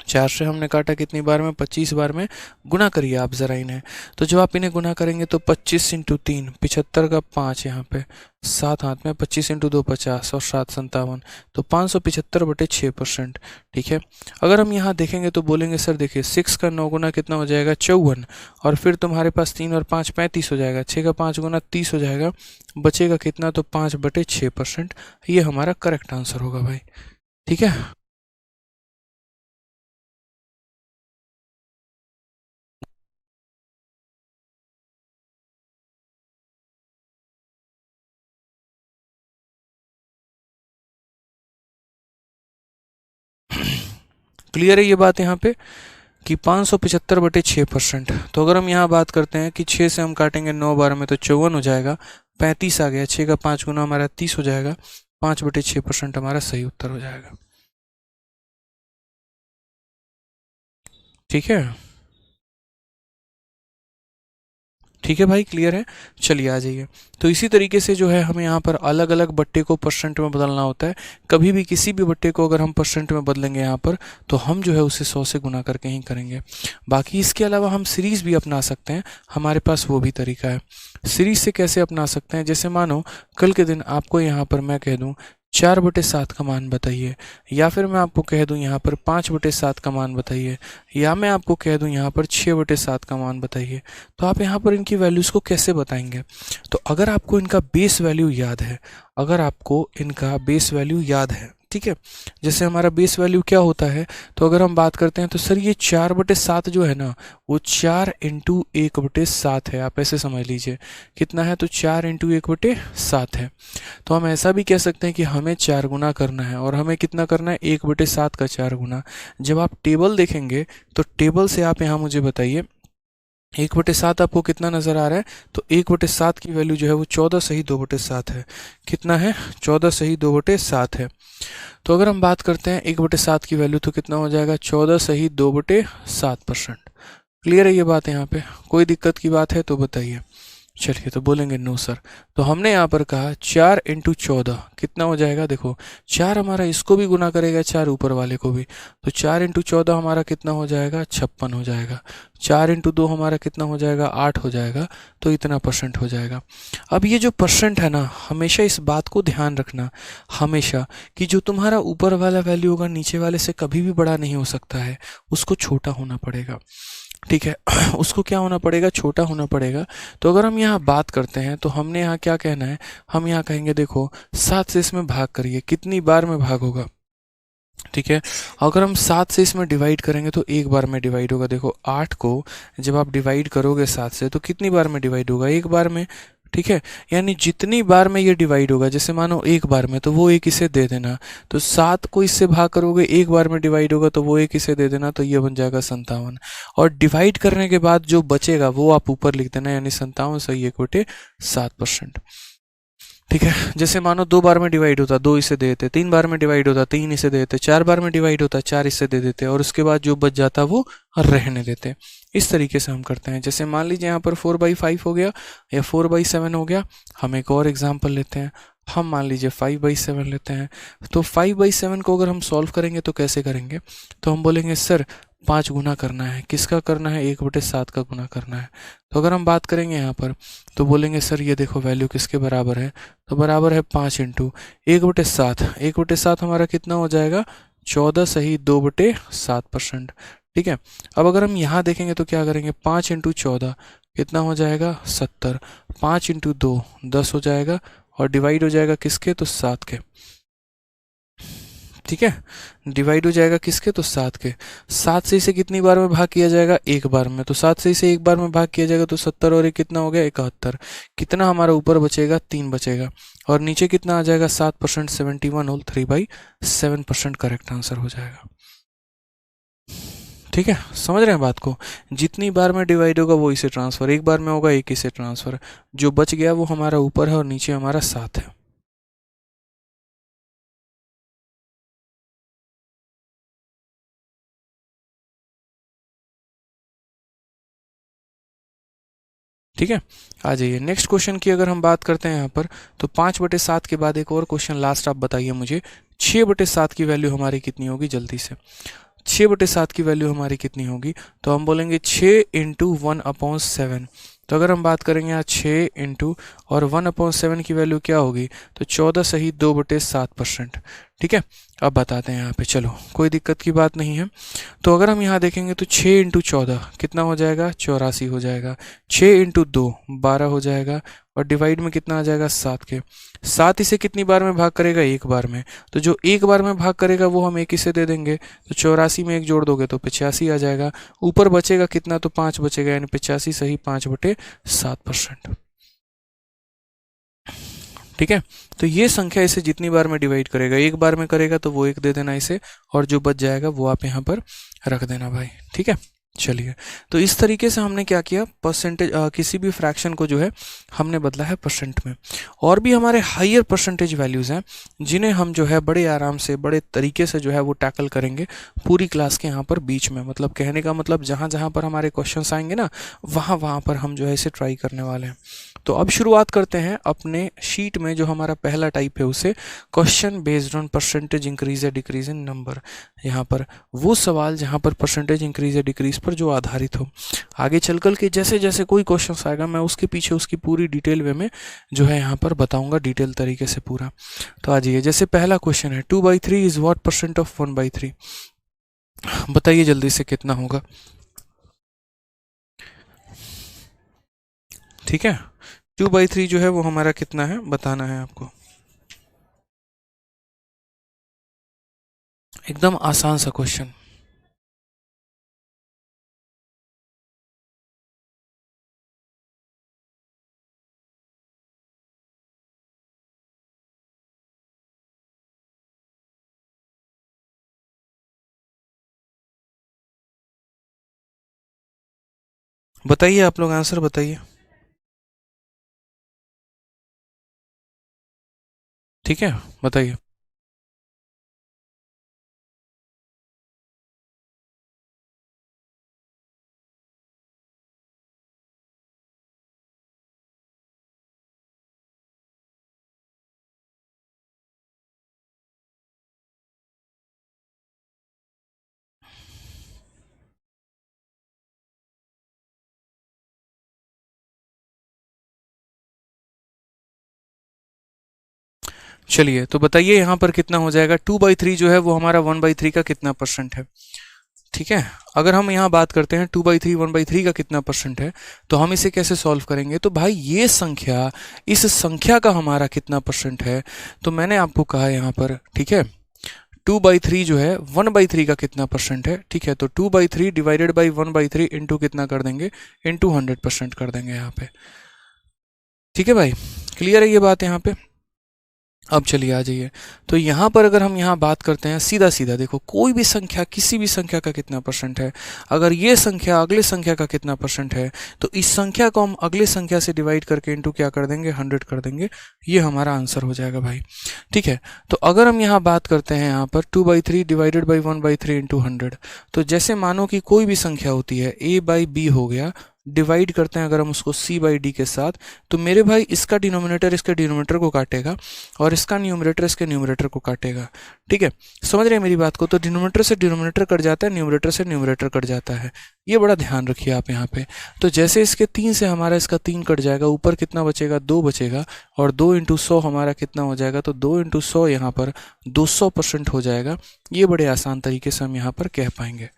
4 से हमने काटा कितनी बार में? 25 बार में। गुना करिए आप ज़रा इन्हें। तो जब आप इन्हें गुना करेंगे तो 25 × 3 75 का 5 यहाँ पे 7 हाथ में, 25 × 2 50 और 7 57, तो 575/6%। ठीक है, अगर हम यहाँ देखेंगे तो बोलेंगे सर देखिए 6 का 9 गुना कितना हो जाएगा? 54, और फिर तुम्हारे पास 3 और 5 35 हो जाएगा, 6 का 5 गुना 30 हो जाएगा, बचेगा कितना? तो 5/6%। ये हमारा करेक्ट आंसर होगा भाई। ठीक है, क्लियर है ये बात यहाँ पे कि 575/6%। तो अगर हम यहाँ बात करते हैं कि 6 से हम काटेंगे 9 बार में तो 54 हो जाएगा, 35 आ गया, 6 का 5 गुना हमारा 30 हो जाएगा, 5/6% हमारा सही उत्तर हो जाएगा। ठीक है, ठीक है भाई, क्लियर है। चलिए आ जाइए। तो इसी तरीके से जो है हमें यहाँ पर अलग अलग बट्टे को परसेंट में बदलना होता है। कभी भी किसी भी बट्टे को अगर हम परसेंट में बदलेंगे यहाँ पर, तो हम जो है उसे 100 से गुना करके ही करेंगे। बाकी इसके अलावा हम सीरीज़ भी अपना सकते हैं, हमारे पास वो भी तरीका है। सीरीज़ से कैसे अपना सकते हैं? जैसे मानो कल के दिन आपको यहाँ पर मैं कह दूँ 4/7 का मान बताइए, या फिर मैं आपको कह दूं यहाँ पर 5/7 का मान बताइए, या मैं आपको कह दूं यहाँ पर 6/7 का मान बताइए, तो आप यहाँ पर इनकी वैल्यूज़ को कैसे बताएंगे? तो अगर आपको इनका बेस वैल्यू याद है, अगर आपको इनका बेस वैल्यू याद है, ठीक है, जैसे हमारा बेस वैल्यू क्या होता है, तो अगर हम बात करते हैं तो सर ये 4/7 जो है ना, वो 4 × 1/7 है। आप ऐसे समझ लीजिए कितना है, तो 4 × 1/7 है। तो हम ऐसा भी कह सकते हैं कि हमें 4 गुना करना है, और हमें कितना करना है? 1/7 का 4 गुना। जब आप टेबल देखेंगे तो टेबल से आप यहाँ मुझे बताइए 1/7 आपको कितना नज़र आ रहा है? तो 1/7 की वैल्यू जो है वो 14 सही 2/7 है। कितना है? 14 सही 2/7 है। तो अगर हम बात करते हैं 1/7 की वैल्यू तो कितना हो जाएगा? 14 सही 2/7%। क्लियर है ये बात? यहाँ पे कोई दिक्कत की बात है तो बताइए। चलिए, तो बोलेंगे नो सर। तो हमने यहाँ पर कहा 4 × 14 कितना हो जाएगा? देखो 4 हमारा इसको भी गुना करेगा, 4 ऊपर वाले को भी, तो 4 × 14 हमारा कितना हो जाएगा? 56 हो जाएगा। 4 × 2 हमारा कितना हो जाएगा? 8 हो जाएगा, तो इतना परसेंट हो जाएगा। अब ये जो परसेंट है ना, हमेशा इस बात को ध्यान रखना, हमेशा, कि जो तुम्हारा ऊपर वाला वैल्यू होगा नीचे वाले से कभी भी बड़ा नहीं हो सकता है, उसको छोटा होना पड़ेगा। ठीक है, उसको क्या होना पड़ेगा? छोटा होना पड़ेगा। तो अगर हम यहाँ बात करते हैं तो हमने यहाँ क्या कहना है? हम यहाँ कहेंगे देखो 7 से इसमें भाग करिए, कितनी बार में भाग होगा? ठीक है, अगर हम 7 से इसमें डिवाइड करेंगे तो एक बार में डिवाइड होगा। देखो 8 को जब आप डिवाइड करोगे 7 से तो कितनी बार में डिवाइड होगा? एक बार में। ठीक है, यानी जितनी बार में ये डिवाइड होगा, जैसे मानो एक बार में, तो वो एक इसे दे देना। तो 7 को इससे भाग करोगे, एक बार में डिवाइड होगा तो वो एक इसे दे देना, तो ये बन जाएगा 57। और डिवाइड करने के बाद जो बचेगा वो आप ऊपर लिख देना, यानी 57 सही 1/7%। ठीक है, जैसे मानो 2 बार में डिवाइड होता 2 इसे दे देते, 3 बार में डिवाइड होता 3 इसे दे देते, 4 बार में डिवाइड होता 4 इसे दे देते, और उसके बाद जो बच जाता वो रहने देते। इस तरीके से हम करते हैं। जैसे मान लीजिए यहाँ पर 4/5 हो गया या 4/7 हो गया। हम एक और एग्जाम्पल लेते हैं, हम मान लीजिए 5/7 लेते हैं। तो 5/7 को अगर हम सॉल्व करेंगे तो कैसे करेंगे? तो हम बोलेंगे सर 5 गुना करना है। किसका करना है? 1/7 का गुना करना है। तो अगर हम बात करेंगे यहाँ पर तो बोलेंगे सर ये देखो वैल्यू किसके बराबर है? तो बराबर है 5 × 1/7। 1/7 हमारा कितना हो जाएगा? 14 सही 2/7%। ठीक है, अब अगर हम यहाँ देखेंगे तो क्या करेंगे? 5 × 14 कितना हो जाएगा? 70। 5 × 2 10 हो जाएगा, और डिवाइड हो जाएगा किसके? तो 7 के। ठीक है, डिवाइड हो जाएगा किसके? तो 7 के। 7 से इसे कितनी बार में भाग किया जाएगा? एक बार में। तो 7 से इसे एक बार में भाग किया जाएगा तो 70, और ये कितना हो गया? 71। कितना हमारा ऊपर बचेगा? 3 बचेगा, और नीचे कितना आ जाएगा? 7%। 71 होल 3/7% करेक्ट आंसर हो जाएगा। ठीक है, समझ रहे हैं बात को? जितनी बार में डिवाइड होगा वो इसे ट्रांसफर, एक बार में होगा एक इसे ट्रांसफर, जो बच गया वो हमारा ऊपर है और नीचे हमारा 7 है। ठीक है, आ जाइए नेक्स्ट क्वेश्चन की अगर हम बात करते हैं यहाँ पर, तो 5/7 के बाद एक और क्वेश्चन लास्ट आप बताइए मुझे, 6/7 की वैल्यू हमारी कितनी होगी जल्दी से। 6/7 की वैल्यू हमारी कितनी होगी, तो हम बोलेंगे 6 इंटू 1/7। तो अगर हम बात करेंगे यहाँ 6 इंटू और 1/7 की वैल्यू क्या होगी, तो 14 सही 2/7%। ठीक है, अब बताते हैं यहाँ पे, चलो कोई दिक्कत की बात नहीं है। तो अगर हम यहाँ देखेंगे तो 6 इंटू 14 कितना हो जाएगा, 84 हो जाएगा। 6 इंटू 2 12 हो जाएगा, और डिवाइड में कितना आ जाएगा, 7 के। 7 इसे कितनी बार में भाग करेगा, एक बार में। तो जो एक बार में भाग करेगा वो हम एक इसे दे देंगे, तो 84 में एक जोड़ दोगे तो 85 आ जाएगा। ऊपर बचेगा कितना, तो 5 बचेगा, यानी 85 सही 5/7%। ठीक है, तो ये संख्या इसे जितनी बार में डिवाइड करेगा, एक बार में करेगा तो वो एक दे देना इसे, और जो बच जाएगा वो आप यहाँ पर रख देना भाई। ठीक है, चलिए, तो इस तरीके से हमने क्या किया, परसेंटेज किसी भी फ्रैक्शन को जो है हमने बदला है परसेंट में। और भी हमारे हायर परसेंटेज वैल्यूज़ हैं जिन्हें हम जो है बड़े आराम से बड़े तरीके से जो है वो टैकल करेंगे पूरी क्लास के यहाँ पर बीच में। मतलब कहने का मतलब जहाँ जहाँ पर हमारे क्वेश्चंस आएंगे ना, वहाँ वहाँ पर हम जो है इसे ट्राई करने वाले हैं। तो अब शुरुआत करते हैं अपने शीट में, जो हमारा पहला टाइप है उसे question based on percentage increase या डिक्रीज इन नंबर। यहाँ पर वो सवाल जहाँ पर परसेंटेज इंक्रीज या डिक्रीज पर जो आधारित हो। आगे चल के जैसे जैसे कोई क्वेश्चन आएगा मैं उसके पीछे उसकी पूरी डिटेल वे में जो है यहाँ पर बताऊंगा डिटेल तरीके से पूरा। तो आ जाइए, जैसे पहला क्वेश्चन है 2/3 इज व्हाट परसेंट ऑफ 1/3। बताइए जल्दी से कितना होगा। ठीक है, 2/3 जो है वो हमारा कितना है बताना है आपको। एकदम आसान सा क्वेश्चन। बताइए आप लोग आंसर बताइए। ठीक है, बताइए। चलिए, तो बताइए यहाँ पर कितना हो जाएगा। 2/3 जो है वो हमारा 1/3 का कितना परसेंट है। ठीक है, अगर हम यहाँ बात करते हैं 2/3 1/3 का कितना परसेंट है, तो हम इसे कैसे सॉल्व करेंगे। तो भाई ये संख्या, इस संख्या का हमारा कितना परसेंट है, तो मैंने आपको कहा यहाँ पर, ठीक है, 2/3 जो है 1/3 का कितना परसेंट है। ठीक है, तो 2/3 डिवाइडेड बाई 1/3 इंटू कितना कर देंगे, इंटू 100% कर देंगे यहाँ पे। ठीक है भाई, क्लियर है ये बात यहाँ पे। अब चलिए आ जाइए, तो यहाँ पर अगर हम यहाँ बात करते हैं सीधा सीधा, देखो कोई भी संख्या, किसी भी संख्या का कितना परसेंट है, अगर ये संख्या अगले संख्या का कितना परसेंट है, तो इस संख्या को हम अगले संख्या से डिवाइड करके इनटू क्या कर देंगे, 100 कर देंगे। ये हमारा आंसर हो जाएगा भाई। ठीक है, तो अगर हम यहाँ बात करते हैं यहाँ पर 2/3 डिवाइडेड बाई 1/3 इंटू 100, तो जैसे मानो कि कोई भी संख्या होती है, a/b हो गया, डिवाइड करते हैं अगर हम उसको c/d के साथ, तो मेरे भाई इसका डिनोमिनेटर इसके डिनोमिनेटर को काटेगा और इसका न्यूमरेटर इसके न्यूमरेटर को काटेगा। ठीक है, समझ रहे हैं मेरी बात को। तो डिनोमिनेटर से डिनोमिनेटर कट जाता है, न्यूमरेटर से न्यूमरेटर कट जाता है, ये बड़ा ध्यान रखिए आप यहाँ पे। तो जैसे इसके 3 से हमारा इसका 3 कट जाएगा, ऊपर कितना बचेगा, 2 बचेगा, और 2 इंटू 100 हमारा कितना हो जाएगा, तो 2 इंटू 100 यहाँ पर 200% हो जाएगा। ये बड़े आसान तरीके से हम यहाँ पर कह पाएंगे,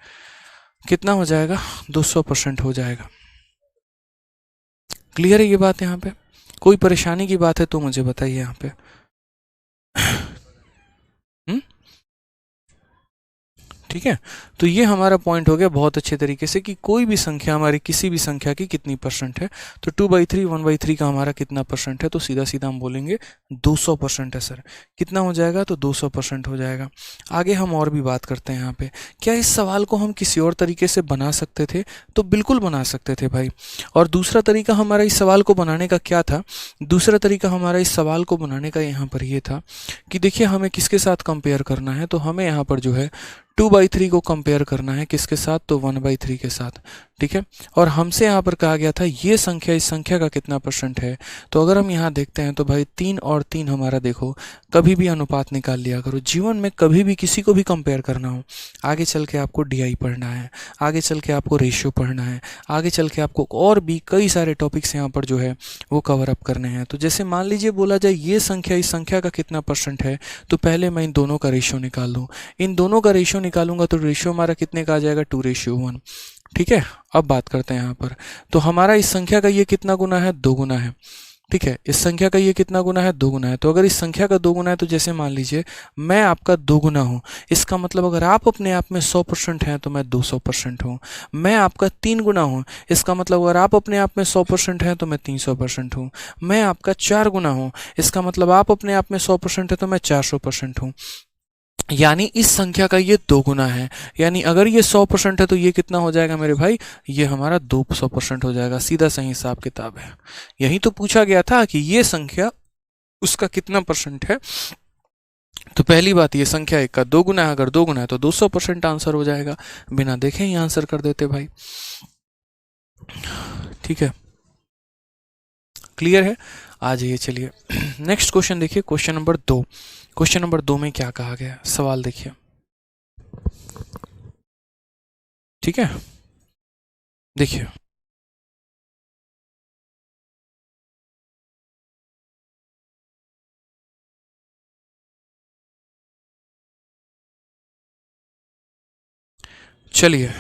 कितना हो जाएगा, 200% हो जाएगा। क्लियर है ये बात यहाँ पे। कोई परेशानी की बात है तो मुझे बताइए यहाँ पे। ठीक है, तो ये हमारा पॉइंट हो गया बहुत अच्छे तरीके से कि कोई भी संख्या हमारी किसी भी संख्या की कितनी परसेंट है। तो 2/3 1/3 का हमारा कितना परसेंट है, तो सीधा सीधा हम बोलेंगे 200% है सर। कितना हो जाएगा, तो 200% हो जाएगा। आगे हम और भी बात करते हैं यहाँ पे, क्या इस सवाल को हम किसी और तरीके से बना सकते थे, तो बिल्कुल बना सकते थे भाई। और दूसरा तरीका हमारा इस सवाल को बनाने का क्या था, दूसरा तरीका हमारा इस सवाल को बनाने का यहाँ पर ये था कि देखिए हमें किसके साथ कंपेयर करना है, तो हमें यहाँ पर जो है 2/3 को कंपेयर करना है किसके साथ, तो 1/3 के साथ। ठीक है। और हमसे यहाँ पर कहा गया था ये संख्या इस संख्या का कितना परसेंट है। तो अगर हम यहाँ देखते हैं तो भाई 3 और 3 हमारा देखो, कभी भी अनुपात निकाल लिया करो। जीवन में कभी भी किसी को भी कंपेयर करना हो, आगे चल के आपको डीआई पढ़ना है, आगे चल के आपको रेशियो पढ़ना है, आगे चल के आपको और भी कई सारे टॉपिक्स यहाँ पर जो है वो कवर अप करने हैं। तो जैसे मान लीजिए बोला जाए ये संख्या इस संख्या का कितना परसेंट है, तो पहले मैं इन दोनों का रेशियो निकाल दूँ। इन दोनों का रेशियो निकालूंगा तो रेशियो हमारा कितने का आ जाएगा, 2:1। ठीक है। अब बात करते हैं यहाँ पर, तो हमारा इस संख्या का ये कितना गुना है, 2 गुना है। ठीक है, इस संख्या का ये कितना गुना है, 2 गुना है। तो अगर इस संख्या का 2 गुना है तो जैसे मान लीजिए मैं आपका 2 गुना हूँ, इसका मतलब अगर आप अपने आप में 100% हैं तो मैं 200% हूँ। मैं आपका 3 गुना हूँ, इसका मतलब अगर आप अपने आप में 100% हैं तो मैं 300% हूँ। मैं आपका 4 गुना हूँ, इसका मतलब आप अपने आप में 100% है तो मैं 400% हूँ। यानी इस संख्या का ये 2 गुना है। यानी अगर ये 100% है तो ये कितना हो जाएगा मेरे भाई, ये हमारा 200% हो जाएगा। सीधा सही हिसाब किताब है। यही तो पूछा गया था कि ये संख्या उसका कितना परसेंट है। तो पहली बात, ये संख्या एक का 2 गुना है, अगर 2 गुना है तो 200% आंसर हो जाएगा। बिना देखे ही आंसर कर देते भाई। ठीक है, क्लियर है। आ जाइए, चलिए नेक्स्ट क्वेश्चन देखिए, क्वेश्चन नंबर 2। क्वेश्चन नंबर 2 में क्या कहा गया, सवाल देखिए। ठीक है, देखिए चलिए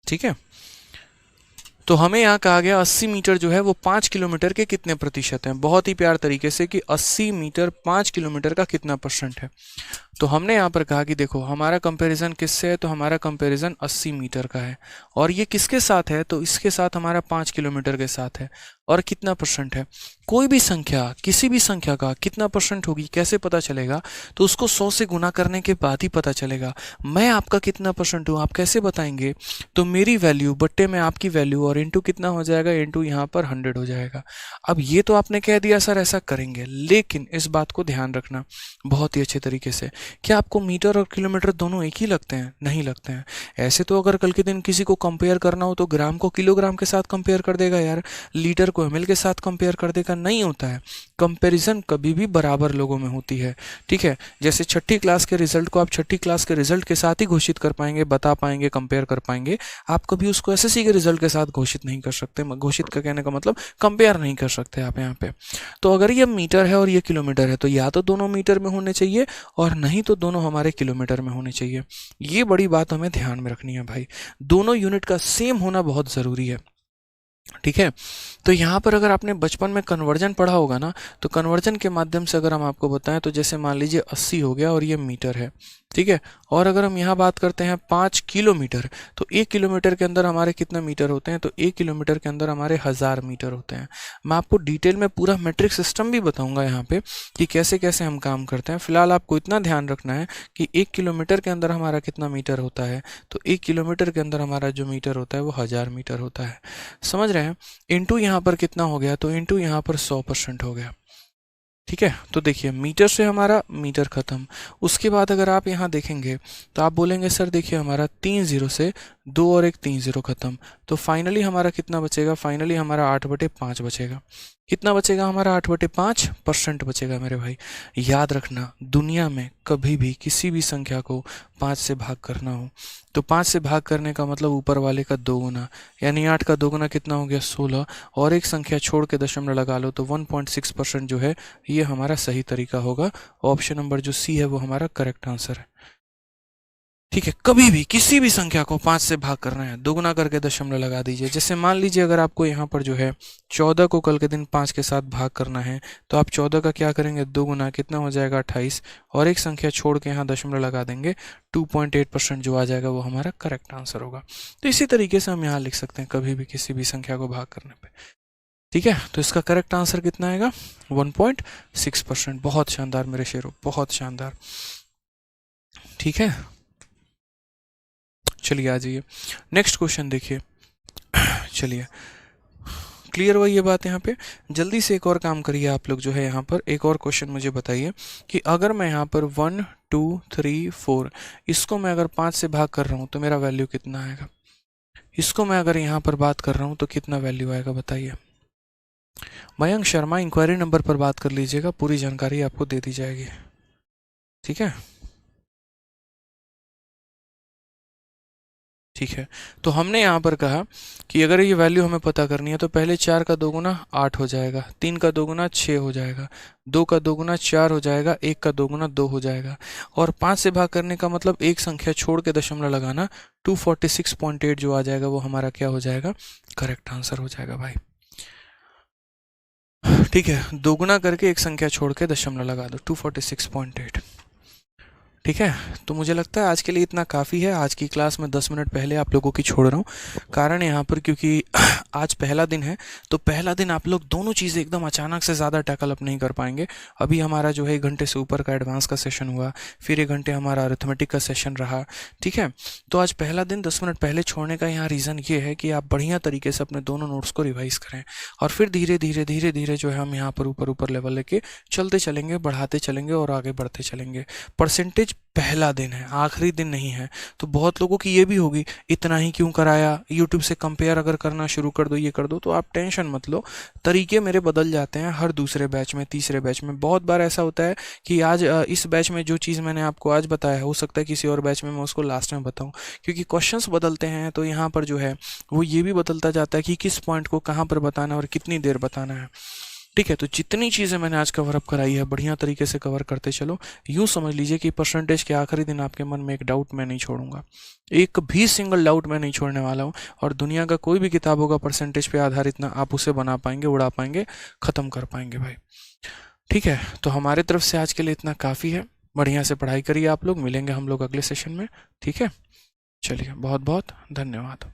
ठीक है। तो हमें यहाँ कहा गया 80 मीटर जो है वो 5 किलोमीटर के कितने प्रतिशत हैं। बहुत ही प्यार तरीके से कि 80 मीटर 5 किलोमीटर का कितना परसेंट है। तो हमने यहाँ पर कहा कि देखो हमारा कंपैरिजन किससे है, तो हमारा कंपैरिजन 80 मीटर का है। और ये किसके साथ है, तो इसके साथ हमारा 5 किलोमीटर के साथ है। और कितना परसेंट है, कोई भी संख्या किसी भी संख्या का कितना परसेंट होगी कैसे पता चलेगा, तो उसको 100 से गुना करने के बाद ही पता चलेगा। मैं आपका कितना परसेंट हूँ आप कैसे बताएंगे, तो मेरी वैल्यू बट्टे में आपकी वैल्यू और इंटू कितना हो जाएगा, इंटू यहाँ पर 100 हो जाएगा। अब ये तो आपने कह दिया सर ऐसा करेंगे, लेकिन इस बात को ध्यान रखना बहुत ही अच्छे तरीके से। क्या आपको मीटर और किलोमीटर दोनों एक ही लगते हैं, नहीं लगते हैं। ऐसे तो अगर कल के दिन किसी को कंपेयर करना हो तो ग्राम को किलोग्राम के साथ कंपेयर कर देगा यार, लीटर को एमएल के साथ कंपेयर कर देगा, नहीं होता है। कंपैरिजन कभी भी बराबर लोगों में होती है। ठीक है, जैसे छठी क्लास के रिजल्ट को आप छठी क्लास के रिजल्ट के साथ ही घोषित कर पाएंगे, बता पाएंगे, कंपेयर कर पाएंगे। आप कभी उसको एसएससी के रिजल्ट के साथ घोषित नहीं कर सकते। घोषित का कहने का मतलब कंपेयर नहीं कर सकते आप यहाँ पे। तो अगर ये मीटर है और ये किलोमीटर है तो या तो दोनों मीटर में होने चाहिए और नहीं तो दोनों हमारे किलोमीटर में होने चाहिए। ये बड़ी बात हमें ध्यान में रखनी है भाई, दोनों यूनिट का सेम होना बहुत ज़रूरी है। ठीक है, तो यहाँ पर अगर आपने बचपन में कन्वर्जन पढ़ा होगा ना, तो कन्वर्जन के माध्यम से अगर हम आपको बताएं तो जैसे मान लीजिए 80 हो गया और ये मीटर है। ठीक है, और अगर हम यहाँ बात करते हैं 5 किलोमीटर, तो 1 किलोमीटर के अंदर हमारे कितने मीटर होते हैं, तो 1 किलोमीटर के अंदर हमारे 1000 मीटर होते हैं। मैं आपको डिटेल में पूरा मेट्रिक सिस्टम भी बताऊंगा यहाँ पे कि कैसे कैसे हम काम करते हैं। फिलहाल आपको इतना ध्यान रखना है कि 1 किलोमीटर के अंदर हमारा कितना मीटर होता है, तो 1 किलोमीटर के अंदर हमारा जो मीटर होता है वो 1000 मीटर होता है। समझ रहे हैं। इंटू यहाँ पर कितना हो गया, तो इंटू यहाँ पर 100% हो गया। ठीक है, तो देखिए मीटर से हमारा मीटर खत्म। उसके बाद अगर आप यहाँ देखेंगे तो आप बोलेंगे सर देखिए हमारा 3 जीरो से 2 और 1 3 जीरो खत्म। तो फाइनली हमारा कितना बचेगा, फाइनली हमारा 8/5 बचेगा। कितना बचेगा हमारा, 8/5% बचेगा मेरे भाई। याद रखना, दुनिया में कभी भी किसी भी संख्या को 5 से भाग करना हो तो 5 से भाग करने का मतलब ऊपर वाले का 2 गुना, यानी 8 का 2 गुना कितना हो गया, 16। और एक संख्या छोड़ के दशमलव लगा लो तो 1.6% जो है ये हमारा सही तरीका होगा। ऑप्शन नंबर जो सी है वो हमारा करेक्ट आंसर है। ठीक है, कभी भी किसी भी संख्या को 5 से भाग करना है, दोगुना करके दशमलव लगा दीजिए। जैसे मान लीजिए अगर आपको यहाँ पर जो है 14 को कल के दिन 5 के साथ भाग करना है, तो आप 14 का क्या करेंगे, 2 गुना, कितना हो जाएगा 28, और एक संख्या छोड़ के यहाँ दशमलव लगा देंगे, 2.8% जो आ जाएगा वो हमारा करेक्ट आंसर होगा। तो इसी तरीके से हम यहाँ लिख सकते हैं कभी भी किसी भी संख्या को भाग करने पर। ठीक है, तो इसका करेक्ट आंसर कितना आएगा, 1.6%। बहुत शानदार मेरे शेरों, बहुत शानदार। ठीक है, चलिए आ जाइए नेक्स्ट क्वेश्चन देखिए। चलिए क्लियर हुआ ये बात यहाँ पे? जल्दी से एक और काम करिए आप लोग, जो है यहाँ पर एक और क्वेश्चन मुझे बताइए कि अगर मैं यहाँ पर 1 2 3 4 इसको मैं अगर 5 से भाग कर रहा हूँ तो मेरा वैल्यू कितना आएगा? इसको मैं अगर यहाँ पर बात कर रहा हूँ तो कितना वैल्यू आएगा बताइए? मयंक शर्मा इंक्वायरी नंबर पर बात कर लीजिएगा, पूरी जानकारी आपको दे दी जाएगी। ठीक है, ठीक है। तो हमने यहाँ पर कहा कि अगर ये वैल्यू हमें पता करनी है तो पहले 4 का दोगुना 8 हो जाएगा, 3 का दोगुना 6 हो जाएगा, 2 का दोगुना 4 हो जाएगा, 1 का दोगुना 2 हो जाएगा, और 5 से भाग करने का मतलब एक संख्या छोड़ के दशमलव लगाना, 246.8 जो आ जाएगा वो हमारा क्या हो जाएगा? करेक्ट आंसर हो जाएगा भाई। ठीक है, दोगुना करके एक संख्या छोड़ के दशमलव लगा दो, 246.8। ठीक है, तो मुझे लगता है आज के लिए इतना काफ़ी है। आज की क्लास में 10 मिनट पहले आप लोगों की छोड़ रहा हूँ, कारण यहाँ पर क्योंकि आज पहला दिन है, तो पहला दिन आप लोग दोनों चीज़ें एकदम अचानक से ज़्यादा टैकल अप नहीं कर पाएंगे। अभी हमारा जो है 1 घंटे से ऊपर का एडवांस का सेशन हुआ, फिर 1 घंटे हमारा अरिथमेटिक का सेशन रहा। ठीक है, तो आज पहला दिन 10 मिनट पहले छोड़ने का यहाँ रीज़न ये है कि आप बढ़िया तरीके से अपने दोनों नोट्स को रिवाइज करें, और फिर धीरे धीरे धीरे धीरे जो है हम यहाँ पर ऊपर ऊपर लेवल लेके चलते चलेंगे, बढ़ाते चलेंगे और आगे बढ़ते चलेंगे। परसेंटेज पहला दिन है, आखिरी दिन नहीं है। तो बहुत लोगों की ये भी होगी, इतना ही क्यों कराया, यूट्यूब से कंपेयर अगर करना शुरू कर दो, ये कर दो, तो आप टेंशन मत लो, तरीके मेरे बदल जाते हैं हर दूसरे बैच में, तीसरे बैच में। बहुत बार ऐसा होता है कि आज इस बैच में जो चीज़ मैंने आपको आज बताया हो सकता है किसी और बैच में मैं उसको लास्ट में बताऊं, क्योंकि क्वेश्चंस बदलते हैं। तो यहाँ पर जो है वो ये भी बदलता जाता है कि किस पॉइंट को कहाँ पर बताना और कितनी देर बताना है। ठीक है, तो जितनी चीज़ें मैंने आज कवर अप कराई है बढ़िया तरीके से कवर करते चलो। यूँ समझ लीजिए कि परसेंटेज के आखिरी दिन आपके मन में एक डाउट मैं नहीं छोड़ूंगा, एक भी सिंगल डाउट मैं नहीं छोड़ने वाला हूँ। और दुनिया का कोई भी किताब होगा परसेंटेज पे आधारित ना, आप उसे बना पाएंगे, उड़ा पाएंगे, ख़त्म कर पाएंगे भाई। ठीक है, तो हमारे तरफ से आज के लिए इतना काफ़ी है। बढ़िया से पढ़ाई करिए आप लोग, मिलेंगे हम लोग अगले सेशन में। ठीक है, चलिए, बहुत बहुत धन्यवाद।